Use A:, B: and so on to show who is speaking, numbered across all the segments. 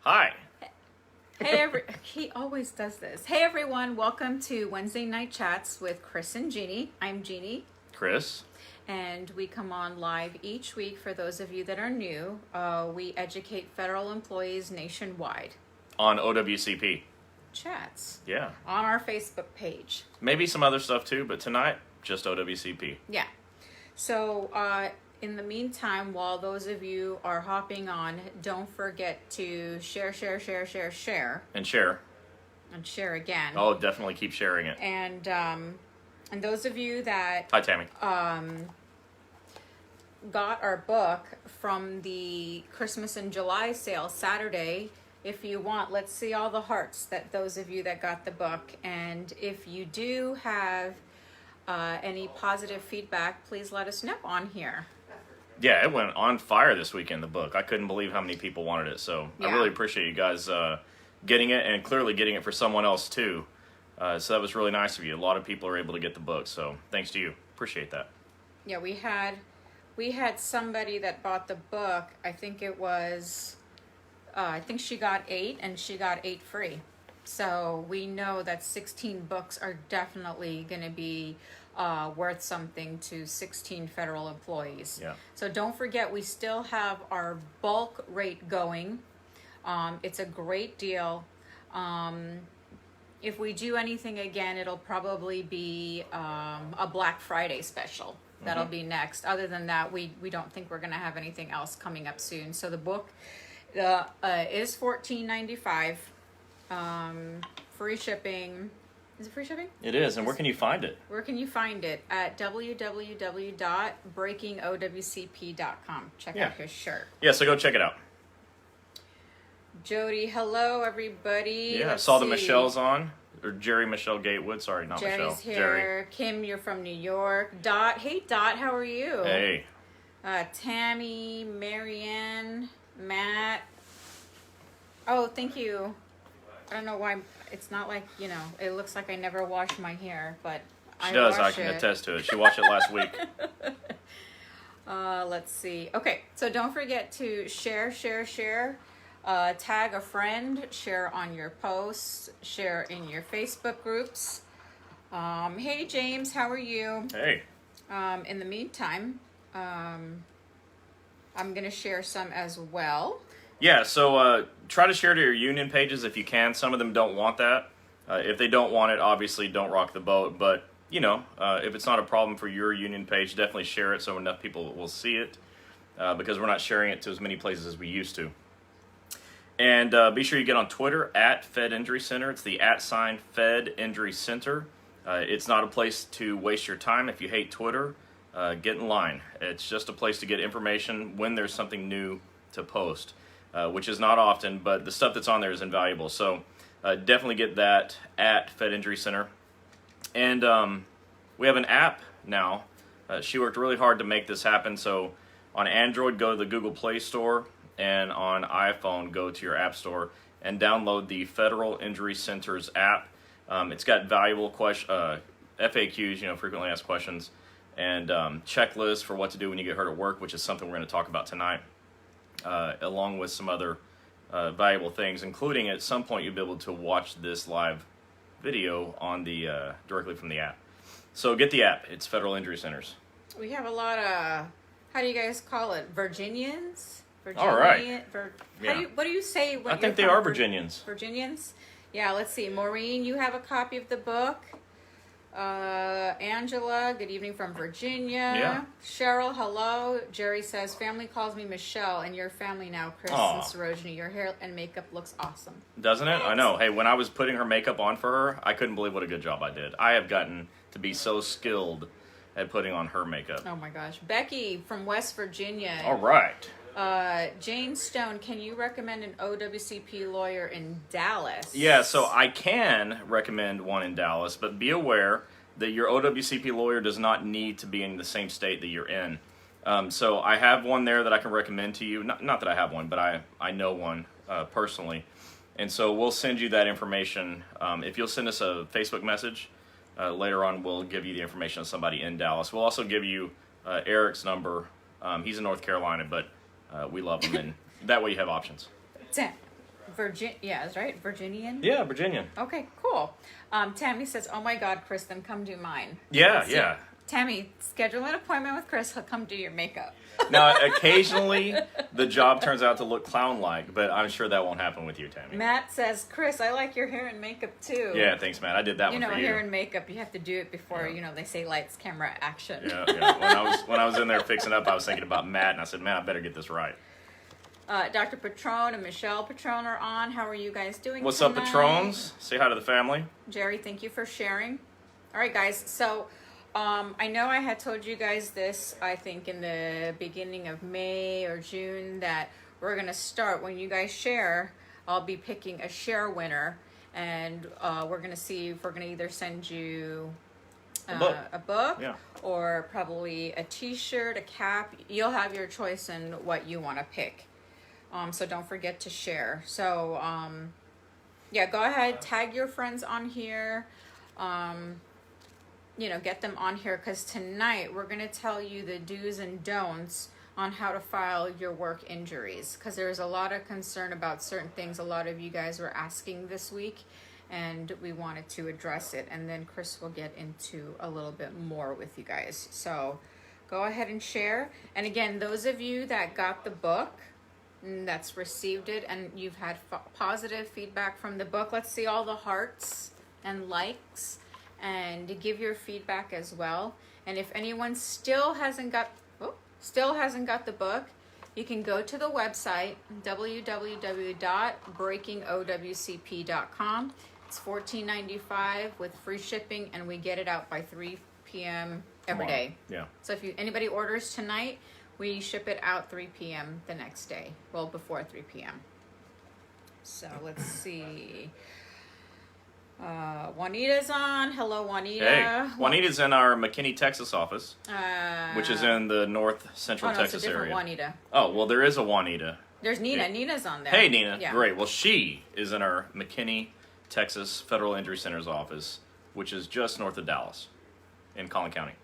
A: Hi.
B: He always does this. Hey everyone, welcome to Wednesday Night Chats with Chris and Gini. I'm Gini.
A: Chris.
B: And we come on live each week for those of you that are new. We educate federal employees nationwide.
A: On OWCP.
B: Chats.
A: Yeah.
B: On our Facebook page.
A: Maybe some other stuff too, but tonight, just OWCP.
B: Yeah. So, in the meantime, while those of you are hopping on, don't forget to share.
A: And share.
B: And share again.
A: Oh, definitely keep sharing it.
B: And those of you that
A: Hi, Tammy.
B: Got our book from the Christmas in July sale Saturday, if you want, let's see all the hearts that those of you that got the book. And if you do have any positive feedback, please let us know on here.
A: Yeah, it went on fire this weekend, the book. I couldn't believe how many people wanted it. So
B: Yeah.
A: I really appreciate you guys getting it and clearly getting it for someone else too. So that was really nice of you. A lot of people are able to get the book. So thanks to you. Appreciate that.
B: Yeah, we had somebody that bought the book. I think it was, I think she got 8 and she got 8 free. So we know that 16 books are definitely going to be worth something to 16 federal employees.
A: Yeah.
B: So don't forget, we still have our bulk rate going. It's a great deal. If we do anything again, it'll probably be a Black Friday special. That'll be next. Other than that, we don't think we're going to have anything else coming up soon. So the book is $14.95. Free shipping. Is it free shipping?
A: It is. And where can you find it?
B: Where can you find it? At www.breakingowcp.com. Check out his shirt.
A: Yeah, so go check it out.
B: Jody, hello everybody.
A: Yeah, I saw the Michelle's on. Or Jerry Michelle Gatewood. Sorry, not
B: Jerry's
A: Michelle.
B: here.
A: Jerry.
B: Kim, you're from New York. Dot, hey Dot, how are you?
A: Hey.
B: Tammy, Marianne, Matt. Oh, thank you. I don't know why it's not like, it looks like I never wash my hair, but
A: She does. I can attest to it. She watched it last week.
B: Let's see. Okay, so don't forget to share. Tag a friend, share on your posts, share in your Facebook groups. Hey James, how are you?
A: Hey.
B: In the meantime, I'm going to share some as well.
A: Yeah, so try to share to your union pages if you can. Some of them don't want that. If they don't want it, obviously don't rock the boat. But, if it's not a problem for your union page, definitely share it so enough people will see it. Because we're not sharing it to as many places as we used to. And be sure you get on Twitter, at Fed Injury Center. It's the @ Fed Injury Center. It's not a place to waste your time. If you hate Twitter, get in line. It's just a place to get information when there's something new to post. Which is not often, but the stuff that's on there is invaluable. So definitely get that at Fed Injury Center. And we have an app now. She worked really hard to make this happen. So on Android, go to the Google Play Store. And on iPhone, go to your App Store and download the Federal Injury Center's app. It's got valuable FAQs, frequently asked questions, and checklists for what to do when you get hurt at work, which is something we're going to talk about tonight. Along with some other valuable things, including at some point you'll be able to watch this live video on the directly from the app. So get the app. It's Federal Injury Centers.
B: We have a lot of, how do you guys call it? Virginians?
A: All right.
B: What do you say?
A: I think they are Virginians.
B: Virginians? Yeah, let's see. Maureen, you have a copy of the book. Angela, good evening from Virginia.
A: Yeah.
B: Cheryl, hello. Jerry says, family calls me Michelle, and your family now, Chris
A: Aww.
B: and Sarojini. Your hair and makeup looks awesome.
A: Doesn't it? I know. Hey, when I was putting her makeup on for her, I couldn't believe what a good job I did. I have gotten to be so skilled at putting on her makeup.
B: Oh my gosh. Becky from West Virginia.
A: All right.
B: Jane Stone, can you recommend an OWCP lawyer in Dallas?
A: Yeah, so I can recommend one in Dallas, but be aware that your OWCP lawyer does not need to be in the same state that you're in. So I have one there that I can recommend to you. Not that I have one, but I know one personally. And so we'll send you that information. If you'll send us a Facebook message, later on we'll give you the information of somebody in Dallas. We'll also give you Eric's number. He's in North Carolina, but we love him, and that way you have options.
B: Yeah, is right? Virginian?
A: Yeah, Virginian.
B: Okay, cool. Tammy says, oh my God, Chris, then come do mine.
A: Yeah, yeah.
B: Tammy, schedule an appointment with Chris. He'll come do your makeup.
A: Now, occasionally, the job turns out to look clown-like, but I'm sure that won't happen with you, Tammy.
B: Matt says, Chris, I like your hair and makeup too.
A: Yeah, thanks, Matt. I did that one for you.
B: Hair and makeup, you have to do it before, they say lights, camera, action.
A: Yeah. When I was in there fixing up, I was thinking about Matt, and I said, man, I better get this right.
B: Dr. Patron and Michelle Patron are on. How are you guys doing
A: What's
B: tonight?
A: up, Patrons? Say hi to the family.
B: Jerry, thank you for sharing. All right, guys. So I know I had told you guys this, I think, in the beginning of May or June, that we're going to start. When you guys share, I'll be picking a share winner, and we're going to see if we're going to either send you a book
A: Yeah.
B: or probably a t-shirt, a cap. You'll have your choice in what you want to pick. So don't forget to share. So, yeah, go ahead, tag your friends on here. Get them on here, because tonight we're going to tell you the do's and don'ts on how to file your work injuries, because there's a lot of concern about certain things a lot of you guys were asking this week, and we wanted to address it. And then Chris will get into a little bit more with you guys. So go ahead and share. And again, those of you that got the book, that's received it, and you've had positive feedback from the book, let's see all the hearts and likes, and give your feedback as well. And if anyone still hasn't got the book, you can go to the website www.breakingowcp.com. It's $14.95 with free shipping, and we get it out by 3 p.m. every day.
A: Yeah.
B: So if anybody orders tonight, we ship it out 3 p.m. the next day. Well, before 3 p.m. So let's see. Juanita's on. Hello, Juanita.
A: Hey, Juanita's in our McKinney, Texas office, which is in the north central Texas
B: it's a different
A: area.
B: Juanita.
A: Oh, well, there is a Juanita.
B: There's Nina.
A: Yeah.
B: Nina's on there.
A: Hey, Nina.
B: Yeah.
A: Great. Well, she is in our McKinney, Texas Federal Injury Center's office, which is just north of Dallas in Collin County.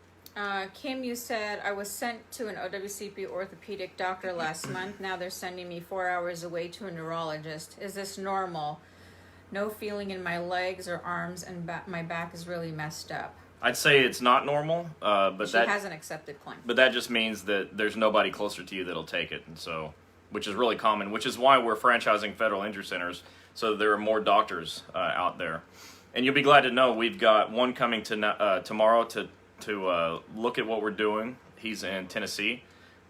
B: Kim, you said, I was sent to an OWCP orthopedic doctor last month. Now they're sending me 4 hours away to a neurologist. Is this normal? No feeling in my legs or arms, and my back is really messed up.
A: I'd say it's not normal, but
B: she has an accepted claim.
A: But that just means that there's nobody closer to you that'll take it, and so, which is really common, which is why we're franchising federal injury centers, so there are more doctors out there. And you'll be glad to know we've got one coming tomorrow to look at what we're doing. He's in Tennessee,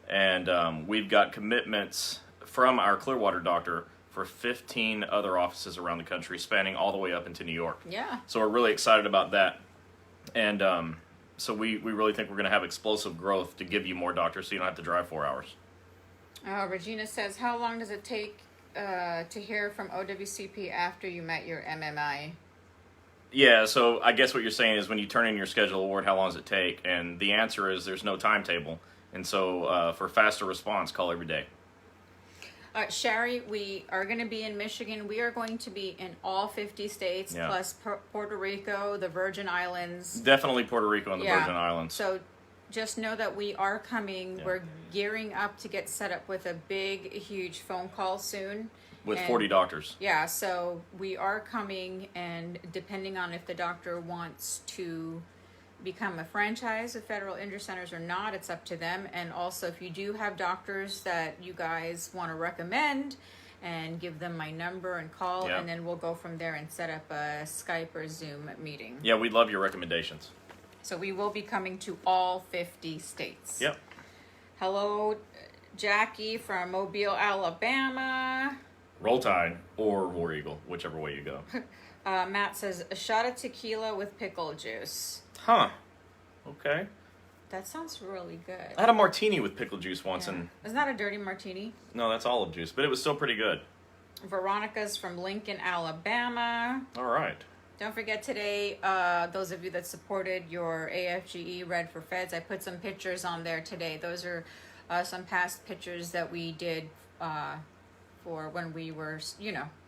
A: and we've got commitments from our Clearwater doctor for 15 other offices around the country, spanning all the way up into New York.
B: Yeah.
A: So we're really excited about that. And so we really think we're going to have explosive growth to give you more doctors so you don't have to drive 4 hours.
B: Regina says, how long does it take to hear from OWCP after you met your MMI?
A: Yeah, so I guess what you're saying is when you turn in your schedule award, how long does it take? And the answer is there's no timetable. And so for faster response, call every day.
B: Sherry, we are going to be in Michigan. We are going to be in all 50 states, plus Puerto Rico, the Virgin Islands.
A: Definitely Puerto Rico and the Virgin Islands.
B: So just know that we are coming. Yeah. We're gearing up to get set up with a big, huge phone call soon.
A: With 40 doctors.
B: Yeah, so we are coming, and depending on if the doctor wants to become a franchise of Federal Injury Centers or not, it's up to them. And also, if you do have doctors that you guys want to recommend, and give them my number and call, and then we'll go from there and set up a Skype or Zoom meeting.
A: Yeah, we'd love your recommendations.
B: So we will be coming to all 50 states.
A: Yep.
B: Hello, Jackie from Mobile, Alabama.
A: Roll Tide or War Eagle, whichever way you go.
B: Matt says, a shot of tequila with pickle juice.
A: Huh. Okay.
B: That sounds really good.
A: I had a martini with pickle juice once. And
B: isn't that a dirty martini?
A: No, that's olive juice, but it was still pretty good.
B: Veronica's from Lincoln, Alabama.
A: All right.
B: Don't forget today, those of you that supported your AFGE Red for Feds, I put some pictures on there today. Those are some past pictures that we did for when we were,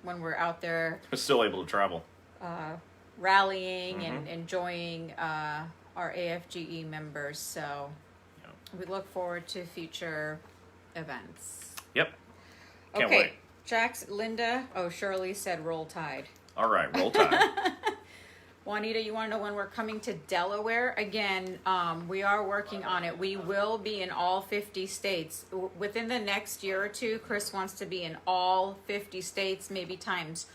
B: when we're out there.
A: We're still able to travel.
B: Rallying and enjoying our AFGE members. So we look forward to future events.
A: Yep. Can't wait.
B: Linda, Shirley said Roll Tide.
A: All right, Roll Tide.
B: Juanita, you want to know when we're coming to Delaware? Again, we are working on it. We will be in all 50 states. Within the next year or two, Chris wants to be in all 50 states, maybe times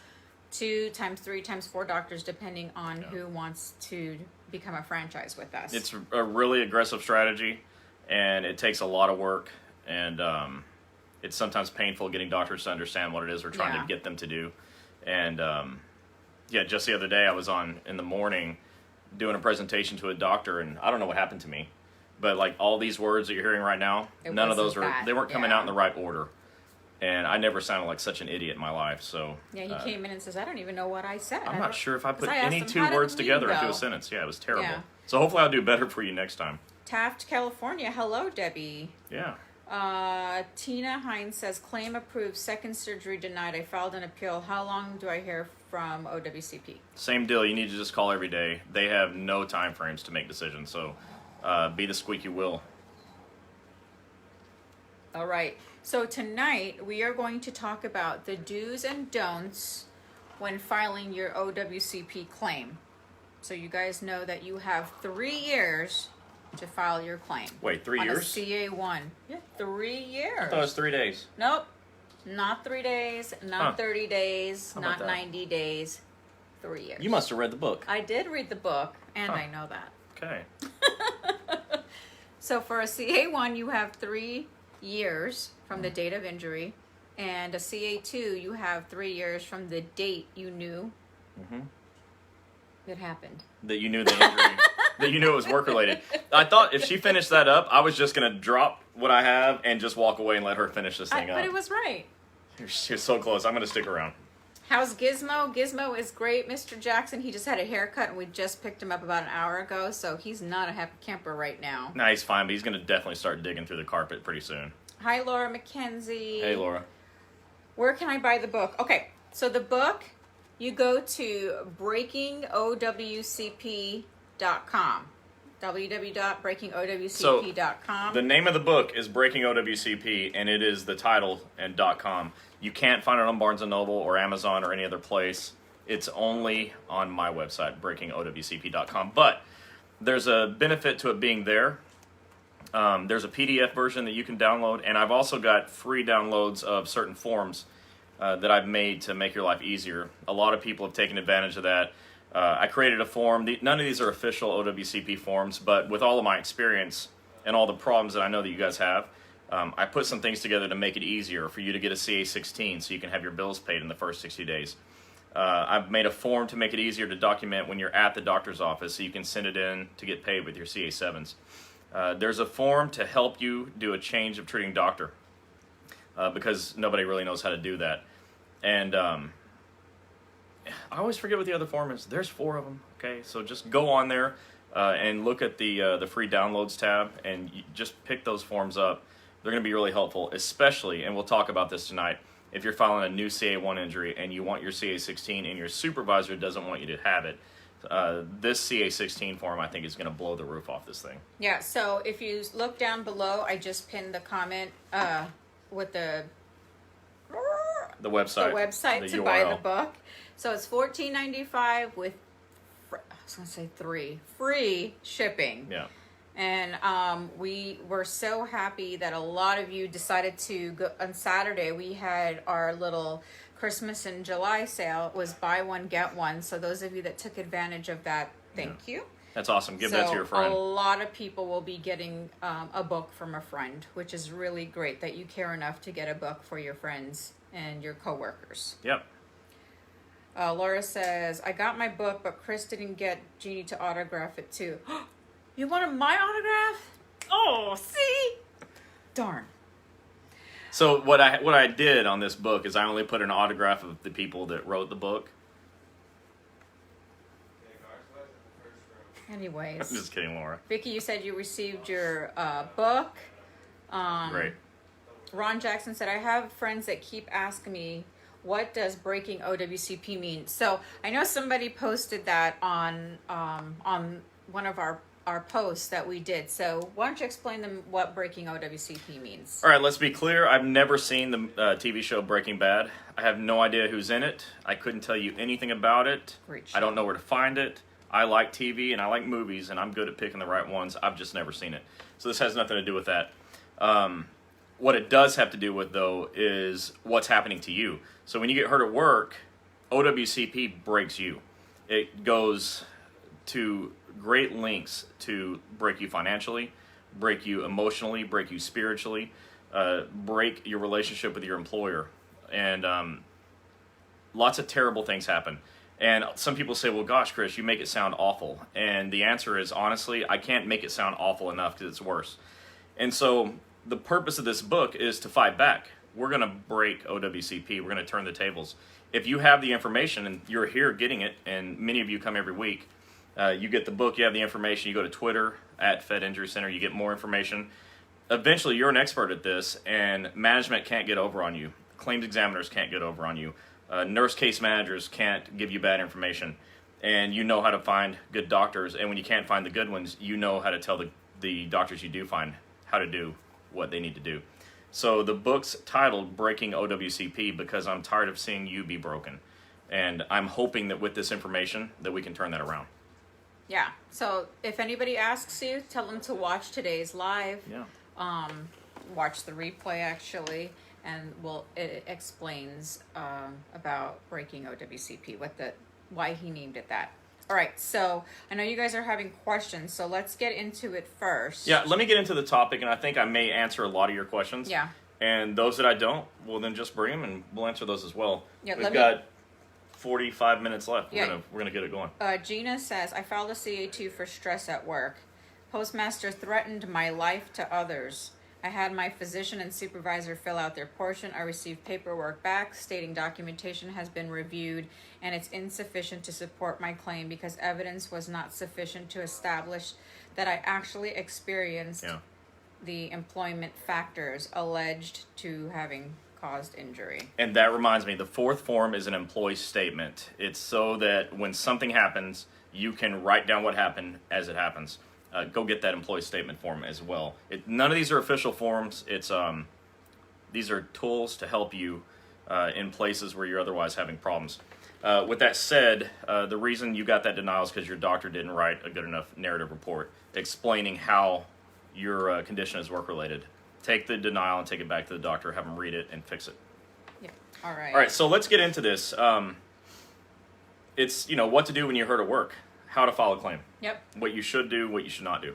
B: 2, times 3, times 4 doctors, depending on who wants to become a franchise with us.
A: It's a really aggressive strategy, and it takes a lot of work, and it's sometimes painful getting doctors to understand what it is we're trying to get them to do. And just the other day I was on in the morning doing a presentation to a doctor, and I don't know what happened to me, but like all these words that you're hearing right now, none of those weren't coming out in the right order. And I never sounded like such an idiot in my life. So
B: he came in and says, I don't even know what I said.
A: I'm not sure if I put any 2 words together into a sentence. Yeah, it was terrible.
B: Yeah.
A: So hopefully I'll do better for you next time.
B: Taft, California. Hello, Debbie.
A: Yeah.
B: Tina Hines says, claim approved, second surgery denied. I filed an appeal. How long do I hear from OWCP?
A: Same deal. You need to just call every day. They have no time frames to make decisions. So be the squeaky wheel.
B: All right. So tonight we are going to talk about the do's and don'ts when filing your OWCP claim. So you guys know that you have 3 years to file your claim.
A: Wait, 3 years?
B: On a CA1. Yeah, 3 years.
A: I thought it was 3 days.
B: Nope. Not 3 days, not 30 days, not 90 days. 3 years.
A: You must have read the book.
B: I did read the book, and I know that.
A: Okay.
B: So for a CA1, you have 3 years from the date of injury, and a CA2, you have 3 years from the date you knew it happened.
A: That you knew the injury, that you knew it was work-related. I thought if she finished that up, I was just going to drop what I have and just walk away and let her finish this thing up.
B: But it was right.
A: She was so close. I'm going to stick around.
B: How's Gizmo? Gizmo is great. Mr. Jackson, he just had a haircut, and we just picked him up about an hour ago, so he's not a happy camper right now.
A: Nah, he's fine, but he's going to definitely start digging through the carpet pretty soon.
B: Hi, Laura McKenzie.
A: Hey, Laura.
B: Where can I buy the book? Okay, so the book, you go to breakingowcp.com. www.breakingowcp.com.
A: The name of the book is Breaking OWCP, and it is the title and .com. You can't find it on Barnes & Noble or Amazon or any other place. It's only on my website, breakingowcp.com. But there's a benefit to it being there. There's a PDF version that you can download, and I've also got free downloads of certain forms that I've made to make your life easier. A lot of people have taken advantage of that. I created a form. None of these are official OWCP forms, but with all of my experience and all the problems that I know that you guys have, I put some things together to make it easier for you to get a CA16 so you can have your bills paid in the first 60 days. I've made a form to make it easier to document when you're at the doctor's office so you can send it in to get paid with your CA7s. There's a form to help you do a change of treating doctor because nobody really knows how to do that. And I always forget what the other form is. There's 4 of them, okay? So just go on there and look at the free downloads tab and just pick those forms up. They're going to be really helpful, especially, and we'll talk about this tonight, if you're filing a new CA1 injury and you want your CA16 and your supervisor doesn't want you to have it. This CA16 form, I think, is going to blow the roof off this thing.
B: Yeah, so if you look down below, I just pinned the comment with the website
A: the
B: to
A: URL.
B: buy the book. So it's $14.95 with, I was going to say free shipping.
A: Yeah.
B: And we were so happy that a lot of you decided to go. On Saturday, we had our little Christmas and July sale. It was buy one, get one. So those of you that took advantage of that, thank you.
A: That's awesome. Give that to your friend.
B: A lot of people will be getting a book from a friend, which is really great that you care enough to get a book for your friends and your coworkers.
A: Yep.
B: Laura says, I got my book, but Chris didn't get Gini to autograph it too. You wanted my autograph? Oh, see? Darn.
A: So what I did on this book is I only put an autograph of the people that wrote the book.
B: Anyways.
A: I'm just kidding, Laura.
B: Vicky, you said you received your book.
A: Great.
B: Ron Jackson said, I have friends that keep asking me, what does breaking OWCP mean? So I know somebody posted that on one of our our posts that we did. So why don't you explain them what breaking OWCP means?
A: All right, let's be clear. I've never seen the TV show Breaking Bad. I have no idea who's in it. I couldn't tell you anything about it.
B: Great show.
A: I don't know where to find it. I like TV and I like movies, and I'm good at picking the right ones. I've just never seen it. So this has nothing to do with that. What it does have to do with, though, is what's happening to you. So when you get hurt at work, OWCP breaks you. It goes to great lengths to break you financially, break you emotionally, break you spiritually, break your relationship with your employer. And lots of terrible things happen. And some people say, well, gosh, Chris, you make it sound awful. And the answer is, honestly, I can't make it sound awful enough because it's worse. And so the purpose of this book is to fight back. We're going to break OWCP. We're going to turn the tables. If you have the information and you're here getting it, and many of you come every week, you get the book, you have the information, you go to Twitter, at Fed Injury Center, you get more information. Eventually, you're an expert at this, and management can't get over on you. Claims examiners can't get over on you. Nurse case managers can't give you bad information. And you know how to find good doctors, and when you can't find the good ones, you know how to tell the doctors you do find how to do what they need to do. So the book's titled Breaking OWCP because I'm tired of seeing you be broken. And I'm hoping that with this information that we can turn that around.
B: Yeah. So if anybody asks you, tell them to watch today's live.
A: Yeah.
B: Watch the replay actually, and it explains about breaking OWCP, why he named it that. All right, so I know you guys are having questions, so let's get into it first.
A: Yeah, let me get into the topic, and I think I may answer a lot of your questions.
B: Yeah.
A: And those that I don't, well, then just bring them, and we'll answer those as well.
B: Yeah,
A: We've got 45 minutes left.
B: Yeah.
A: We're gonna get it going.
B: Gina says, I filed a CA2 for stress at work. Postmaster threatened my life to others. I had my physician and supervisor fill out their portion. I received paperwork back stating documentation has been reviewed and it's insufficient to support my claim because evidence was not sufficient to establish that I actually experienced the employment factors alleged to having caused injury.
A: And that reminds me, the fourth form is an employee statement. It's so that when something happens, you can write down what happened as it happens. Go get that employee statement form as well. None of these are official forms. These are tools to help you in places where you're otherwise having problems. With that said, the reason you got that denial is because your doctor didn't write a good enough narrative report explaining how your condition is work-related. Take the denial and take it back to the doctor, have them read it, and fix it.
B: Yeah. All right.
A: All right, so let's get into this. It's, what to do when you're hurt at work. How to file a claim.
B: Yep.
A: What you should do, what you should not do.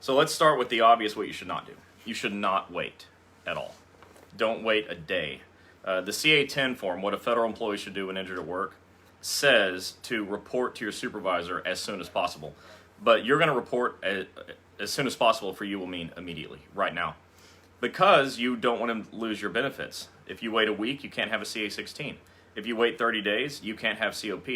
A: So let's start with the obvious, what you should not do. You should not wait at all. Don't wait a day. The CA-10 form, what a federal employee should do when injured at work, says to report to your supervisor as soon as possible. But you're going to report as soon as possible for you will mean immediately, right now. Because you don't want to lose your benefits. If you wait a week, you can't have a CA-16. If you wait 30 days, you can't have COP.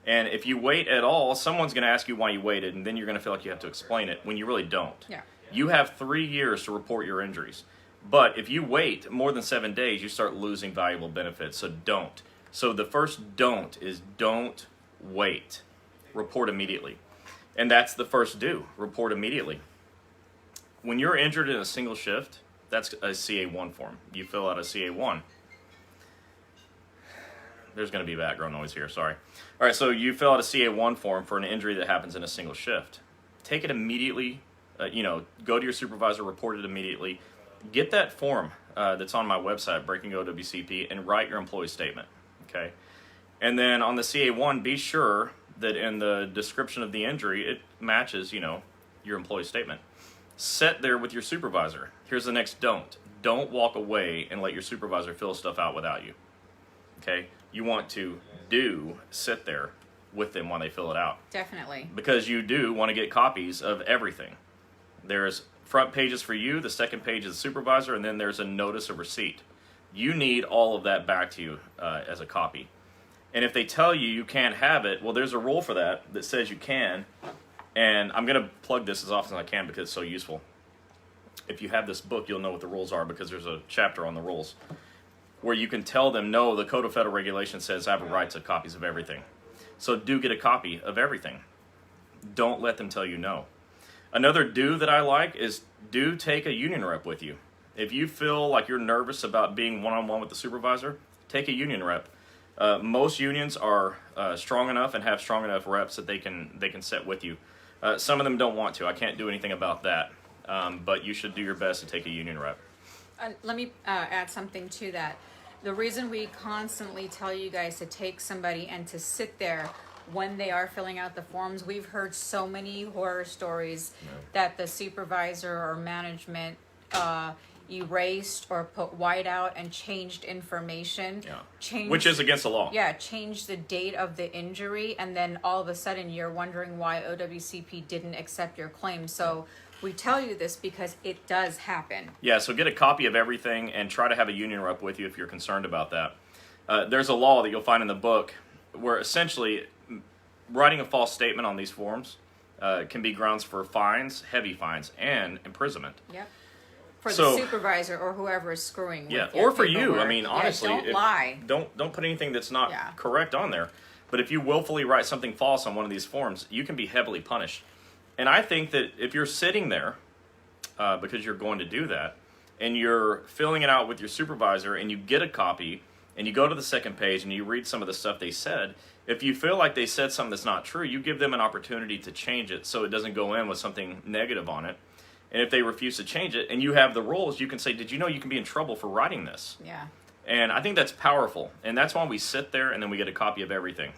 A: And if you wait at all, someone's going to ask you why you waited, and then you're going to feel like you have to explain it when you really don't.
B: Yeah.
A: You have 3 years to report your injuries. But if you wait more than 7 days, you start losing valuable benefits, so don't. So the first don't is don't wait. Report immediately. And that's the first do, report immediately. When you're injured in a single shift, that's a CA1 form. You fill out a CA1. There's going to be background noise here, sorry. All right, so you fill out a CA1 form for an injury that happens in a single shift. Take it immediately, go to your supervisor, report it immediately. Get that form that's on my website, Breaking OWCP, and write your employee statement, okay? And then on the CA1, be sure that in the description of the injury, it matches, your employee statement. Sit there with your supervisor. Here's the next don't. Don't walk away and let your supervisor fill stuff out without you, okay? You want to sit there with them while they fill it out.
B: Definitely.
A: Because you do want to get copies of everything. There's front pages for you, the second page is the supervisor, and then there's a notice of receipt. You need all of that back to you as a copy. And if they tell you you can't have it, well, there's a rule for that says you can. And I'm going to plug this as often as I can because it's so useful. If you have this book, you'll know what the rules are because there's a chapter on the rules, where you can tell them, no, the Code of Federal Regulations says I have a right to copies of everything. So do get a copy of everything. Don't let them tell you no. Another do that I like is do take a union rep with you. If you feel like you're nervous about being one-on-one with the supervisor, take a union rep. Most unions are strong enough and have strong enough reps that they can set with you. Some of them don't want to. I can't do anything about that. But you should do your best to take a union rep.
B: Let me add something to that. The reason we constantly tell you guys to take somebody and to sit there when they are filling out the forms, we've heard so many horror stories that the supervisor or management erased or put white out and changed information.
A: Which is against the law.
B: Yeah, changed the date of the injury, and then all of a sudden you're wondering why OWCP didn't accept your claim. So we tell you this because it does happen.
A: Yeah, so get a copy of everything and try to have a union rep with you if you're concerned about that. There's a law that you'll find in the book where essentially writing a false statement on these forms can be grounds for fines, heavy fines, and imprisonment.
B: Yep. For the supervisor or whoever is screwing with your
A: or for you. I mean,
B: yeah,
A: honestly,
B: don't lie.
A: Don't put anything that's not correct on there. But if you willfully write something false on one of these forms, you can be heavily punished. And I think that if you're sitting there, because you're going to do that, and you're filling it out with your supervisor, and you get a copy, and you go to the second page, and you read some of the stuff they said, if you feel like they said something that's not true, you give them an opportunity to change it so it doesn't go in with something negative on it. And if they refuse to change it, and you have the rules, you can say, did you know you can be in trouble for writing this?
B: Yeah.
A: And I think that's powerful. And that's why we sit there, and then we get a copy of everything.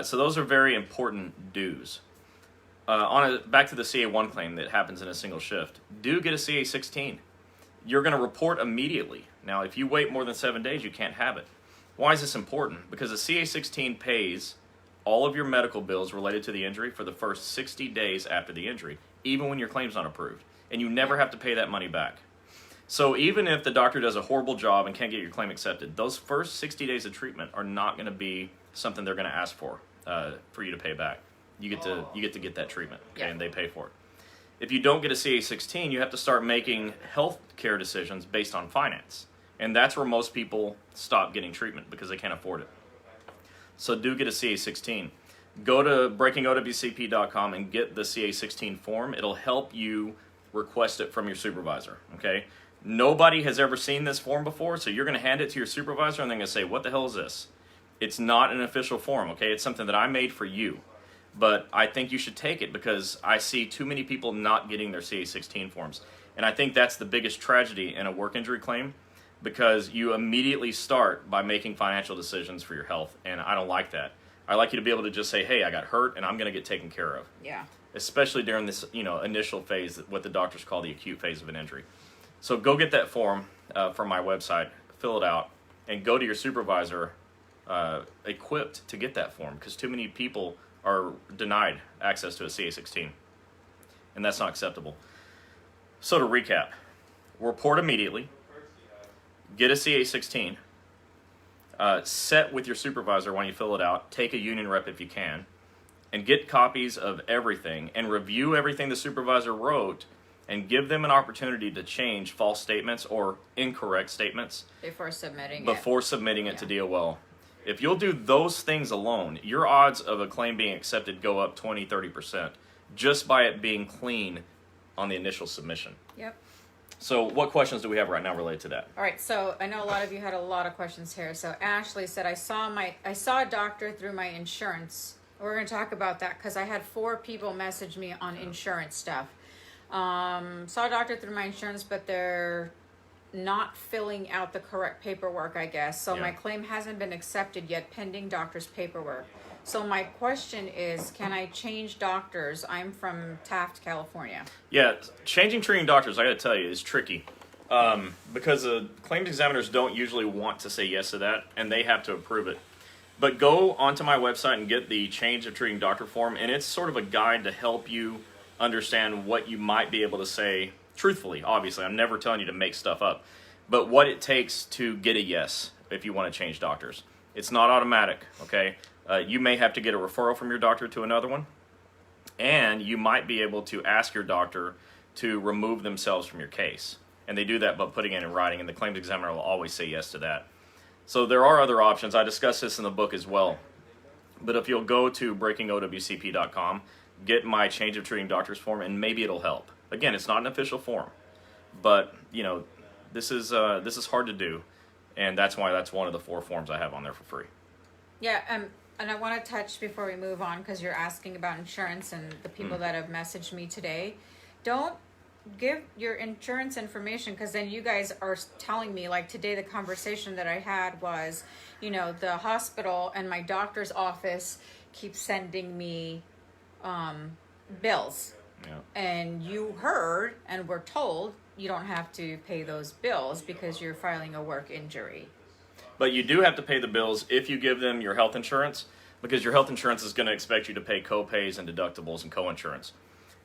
A: So those are very important do's. Back to the CA1 claim that happens in a single shift. Do get a CA16. You're going to report immediately. Now, if you wait more than 7 days, you can't have it. Why is this important? Because a CA16 pays all of your medical bills related to the injury for the first 60 days after the injury, even when your claim's not approved. And you never have to pay that money back. So even if the doctor does a horrible job and can't get your claim accepted, those first 60 days of treatment are not going to be something they're going to ask for you to pay back. You get to get that treatment, okay, and they pay for it. If you don't get a CA16, you have to start making health care decisions based on finance. And that's where most people stop getting treatment because they can't afford it. So do get a CA16. Go to breakingowcp.com and get the CA16 form. It'll help you request it from your supervisor, okay? Nobody has ever seen this form before, so you're going to hand it to your supervisor and they're going to say, what the hell is this? It's not an official form, okay? It's something that I made for you. But I think you should take it because I see too many people not getting their CA16 forms. And I think that's the biggest tragedy in a work injury claim because you immediately start by making financial decisions for your health. And I don't like that. I like you to be able to just say, hey, I got hurt and I'm going to get taken care of.
B: Yeah.
A: Especially during this, initial phase, what the doctors call the acute phase of an injury. So go get that form from my website, fill it out, and go to your supervisor equipped to get that form because too many people are denied access to a CA16, and that's not acceptable. So to recap, report immediately, get a CA16, set with your supervisor when you fill it out, take a union rep if you can, and get copies of everything, and review everything the supervisor wrote, and give them an opportunity to change false statements or incorrect statements
B: Before submitting
A: it to DOL. If you'll do those things alone, your odds of a claim being accepted go up 20-30% just by it being clean on the initial submission.
B: Yep.
A: So what questions do we have right now related to that?
B: All right, so I know a lot of you had a lot of questions here. So Ashley said, I saw a doctor through my insurance. We're going to talk about that because I had 4 people message me on insurance stuff. Saw a doctor through my insurance, but they're not filling out the correct paperwork, I guess. So my claim hasn't been accepted yet, pending doctor's paperwork. So my question is, can I change doctors? I'm from Taft, California.
A: Yeah, changing treating doctors, I got to tell you, is tricky. Because claims examiners don't usually want to say yes to that, and they have to approve it. But go onto my website and get the change of treating doctor form, and it's sort of a guide to help you understand what you might be able to say truthfully. Obviously, I'm never telling you to make stuff up, but what it takes to get a yes if you want to change doctors. It's not automatic, okay? You may have to get a referral from your doctor to another one, and you might be able to ask your doctor to remove themselves from your case. And they do that by putting it in writing, and the claims examiner will always say yes to that. So there are other options. I discuss this in the book as well. But if you'll go to breakingowcp.com, get my change of treating doctors form, and maybe it'll help. Again, it's not an official form, but this is hard to do, and that's why that's one of the 4 forms I have on there for free.
B: Yeah, and I want to touch before we move on, because you're asking about insurance and the people that have messaged me today. Don't give your insurance information, because then you guys are telling me, like today the conversation that I had was, the hospital and my doctor's office keep sending me bills.
A: Yeah.
B: And you heard and were told you don't have to pay those bills because you're filing a work injury.
A: But you do have to pay the bills if you give them your health insurance, because your health insurance is going to expect you to pay co-pays and deductibles and co-insurance.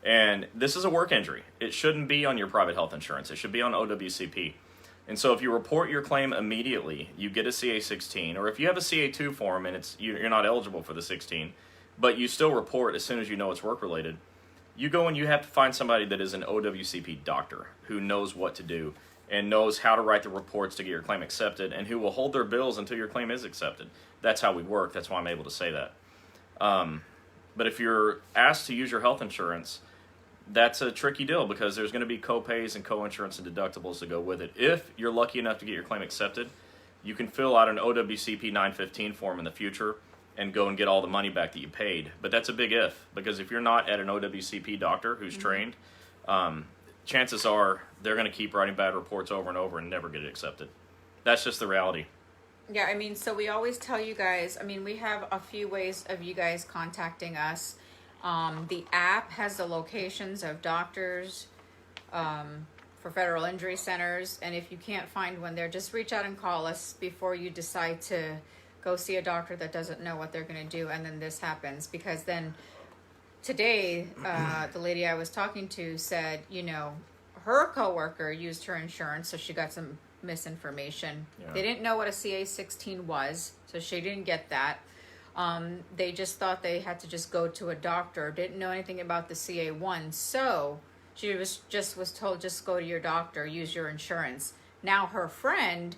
A: And this is a work injury. It shouldn't be on your private health insurance. It should be on OWCP. And so if you report your claim immediately, you get a CA-16, or if you have a CA-2 form and you're not eligible for the 16, but you still report as soon as you know it's work-related, you go and you have to find somebody that is an OWCP doctor who knows what to do and knows how to write the reports to get your claim accepted, and who will hold their bills until your claim is accepted. That's how we work. That's why I'm able to say that. But if you're asked to use your health insurance, that's a tricky deal, because there's going to be co-pays and co-insurance and deductibles to go with it. If you're lucky enough to get your claim accepted, you can fill out an OWCP 915 form in the future and go and get all the money back that you paid. But that's a big if, because if you're not at an OWCP doctor who's trained, chances are they're going to keep writing bad reports over and over and never get it accepted. That's just the reality.
B: Yeah, so we always tell you guys, we have a few ways of you guys contacting us. The app has the locations of doctors for federal injury centers, and if you can't find one there, just reach out and call us before you decide to go see a doctor that doesn't know what they're going to do, and then this happens. Because then today, the lady I was talking to said, her coworker used her insurance, so she got some misinformation. Yeah. They didn't know what a CA-16 was, so she didn't get that. They just thought they had to just go to a doctor, didn't know anything about the CA-1, so she was told, just go to your doctor, use your insurance. Now her friend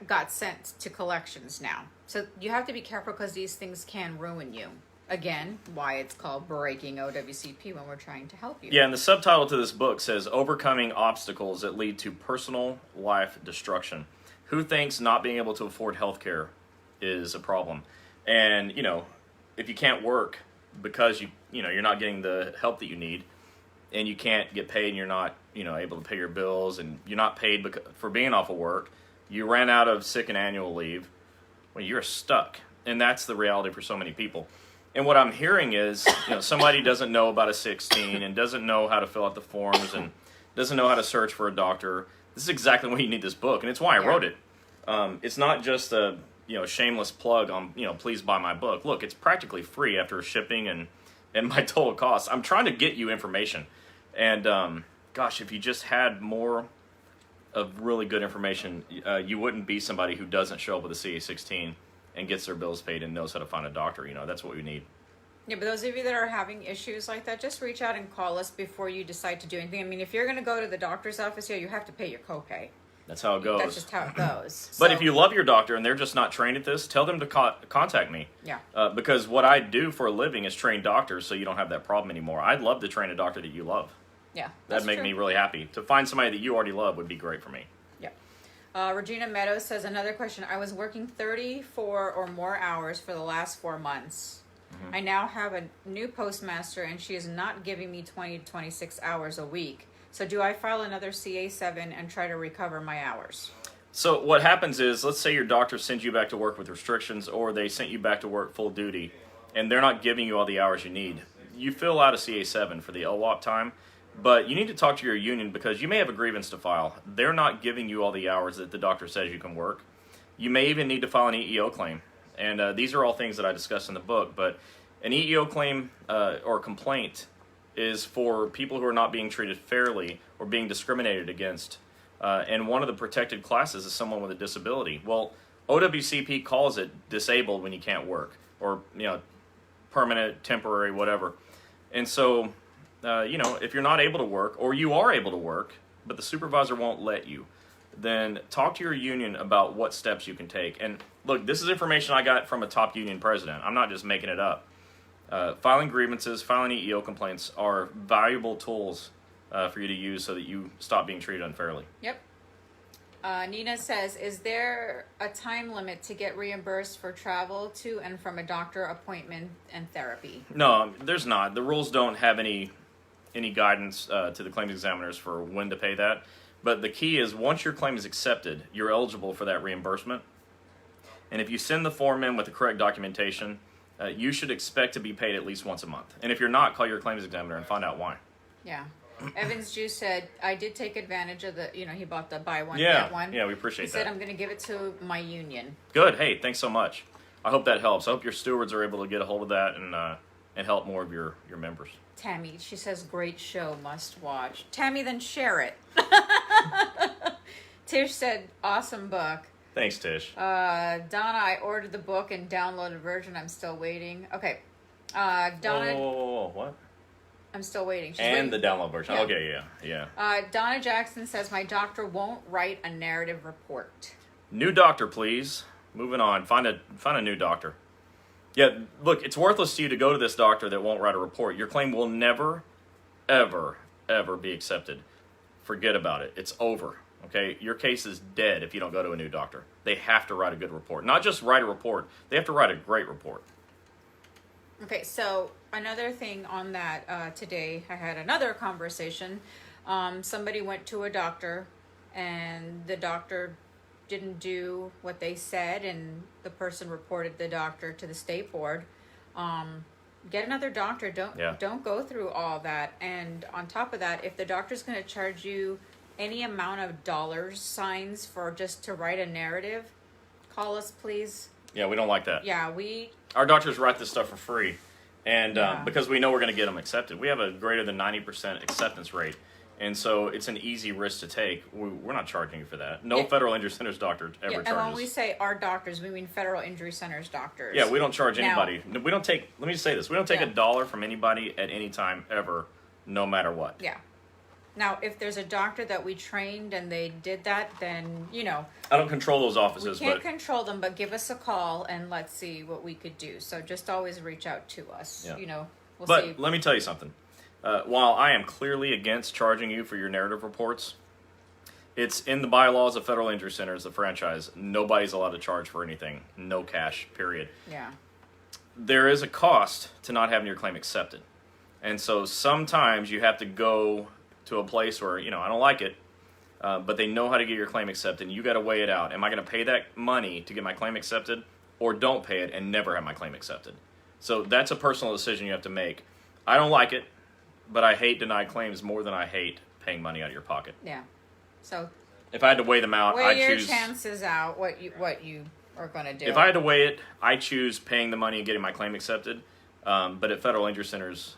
B: got sent to collections now. So you have to be careful, because these things can ruin you. Again, why it's called Breaking OWCP when we're trying to help you.
A: Yeah, and the subtitle to this book says, Overcoming Obstacles That Lead to Personal Life Destruction. Who thinks not being able to afford health care is a problem? And, if you can't work because you're not getting the help that you need, and you can't get paid, and you're not, able to pay your bills, and you're not paid for being off of work, you ran out of sick and annual leave, well, you're stuck. And that's the reality for so many people. And what I'm hearing is, somebody doesn't know about a 16 and doesn't know how to fill out the forms and doesn't know how to search for a doctor. This is exactly why you need this book, and it's why I wrote it. It's not just a shameless plug on, please buy my book. Look, it's practically free after shipping and my total cost. I'm trying to get you information. And, gosh, if you just had more of really good information, you wouldn't be somebody who doesn't show up with a CA-16 and gets their bills paid and knows how to find a doctor. That's what we need.
B: Yeah, but those of you that are having issues like that, just reach out and call us before you decide to do anything. If you're going to go to the doctor's office, you have to pay your copay.
A: That's how it goes.
B: That's just how it goes.
A: But if you love your doctor and they're just not trained at this, tell them to contact me.
B: Yeah.
A: Because what I do for a living is train doctors, so you don't have that problem anymore. I'd love to train a doctor that you love.
B: Yeah,
A: that'd make me really happy. To find somebody that you already love would be great for me.
B: Yeah. Regina Meadows says, another question. I was working 34 or more hours for the last 4 months. I now have a new postmaster, and she is not giving me 20 to 26 hours a week. So do I file another CA-7 and try to recover my hours?
A: So what happens is, let's say your doctor sends you back to work with restrictions, or they sent you back to work full duty, and they're not giving you all the hours you need. You fill out a CA-7 for the OWCP time, but you need to talk to your union, because you may have a grievance to file. They're not giving you all the hours that the doctor says you can work. You may even need to file an EEO claim. And these are all things that I discussed in the book, but an EEO claim or complaint is for people who are not being treated fairly or being discriminated against. And one of the protected classes is someone with a disability. Well, OWCP calls it disabled when you can't work, or permanent, temporary, whatever. And so, if you're not able to work, or you are able to work, but the supervisor won't let you, then talk to your union about what steps you can take. And look, this is information I got from a top union president. I'm not just making it up. Filing grievances, filing EEO complaints are valuable tools for you to use so that you stop being treated unfairly.
B: Yep. Nina says, is there a time limit to get reimbursed for travel to and from a doctor appointment and therapy?
A: No, there's not. The rules don't have any guidance to the claims examiners for when to pay that. But the key is once your claim is accepted, you're eligible for that reimbursement. And if you send the form in with the correct documentation, you should expect to be paid at least once a month. And if you're not, call your claims examiner and find out why.
B: Yeah. Evans Juice said, I did take advantage of he bought the buy one,
A: Yeah,
B: get one.
A: yeah, we appreciate
B: He
A: that.
B: said, I'm going to give it to my union.
A: Good. Hey, thanks so much. I hope that helps. I hope your stewards are able to get a hold of that and help more of your members.
B: Tammy, she says, great show, must watch. Tammy, then share it. Tish said, awesome book.
A: Thanks, Tish.
B: Donna, I ordered the book and downloaded version. I'm still waiting. Okay. Donna.
A: Whoa, what?
B: I'm still waiting. She's
A: And
B: waiting.
A: the download version.
B: Yeah.
A: Okay, yeah.
B: Donna Jackson says, my doctor won't write a narrative report.
A: New doctor, please. Moving on. Find a new doctor. Yeah, look, it's worthless to you to go to this doctor that won't write a report. Your claim will never, ever, ever be accepted. Forget about it. It's over. Okay? Your case is dead if you don't go to a new doctor. They have to write a good report. Not just write a report. They have to write a great report.
B: Okay, so another thing on that, today I had another conversation. Somebody went to a doctor and the doctor didn't do what they said, and the person reported the doctor to the state board. Get another doctor. Don't go through all that. And on top of that, if the doctor's going to charge you any amount of dollars signs for just to write a narrative, call us, please.
A: Yeah, we don't like that.
B: Yeah,
A: Our doctors write this stuff for free, and
B: Yeah.
A: because we know we're going to get them accepted. We have a greater than 90% acceptance rate, and so it's an easy risk to take. We're not charging you for that. No
B: Yeah.
A: Federal Injury Centers doctor ever
B: and
A: charges.
B: when we say our doctors, we mean Federal Injury Centers doctors.
A: Yeah, we don't charge
B: Now-
A: anybody. We don't take. Let me just say this: we don't take
B: Yeah.
A: $1 from anybody at any time ever, no matter what.
B: Yeah. Now, if there's a doctor that we trained and they did that, then,
A: I don't control those
B: we
A: offices,
B: can't
A: but
B: control them, but give us a call and let's see what we could do. So just always reach out to us.
A: Yeah.
B: We'll
A: but
B: see.
A: let me tell you something. While I am clearly against charging you for your narrative reports, it's in the bylaws of Federal Injury Centers, the franchise. Nobody's allowed to charge for anything. No cash, period.
B: Yeah.
A: There is a cost to not having your claim accepted. And so sometimes you have to go to a place where, I don't like it, but they know how to get your claim accepted, and you got to weigh it out. Am I going to pay that money to get my claim accepted, or don't pay it and never have my claim accepted? So that's a personal decision you have to make. I don't like it, but I hate denied claims more than I hate paying money out of your pocket.
B: Yeah. So
A: If I had to weigh them out,
B: weigh
A: I'd
B: your
A: choose...
B: chances out, what you are going to do.
A: If I had to weigh it, I choose paying the money and getting my claim accepted. But at Federal Injury Centers,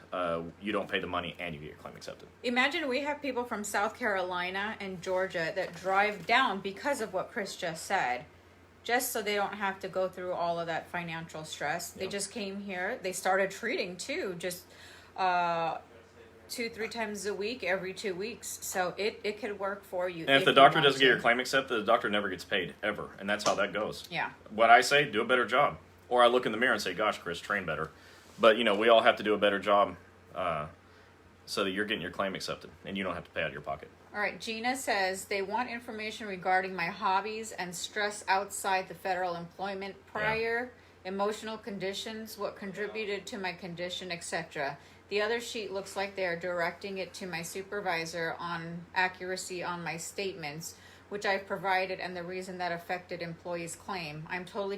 A: you don't pay the money and you get your claim accepted.
B: Imagine we have people from South Carolina and Georgia that drive down because of what Chris just said, just so they don't have to go through all of that financial stress. They just came here. They started treating too, just 2-3 times a week, every 2 weeks. So it could work for you.
A: And if the doctor doesn't get your claim accepted, the doctor never gets paid, ever. And that's how that goes.
B: Yeah.
A: What I say, do a better job. Or I look in the mirror and say, gosh, Chris, train better. But, we all have to do a better job so that you're getting your claim accepted and you don't have to pay out of your pocket.
B: All right, Gina says they want information regarding my hobbies and stress outside the federal employment prior, emotional conditions, what contributed to my condition, etc. The other sheet looks like they are directing it to my supervisor on accuracy on my statements, which I've provided, and the reason that affected employee's claim. I'm totally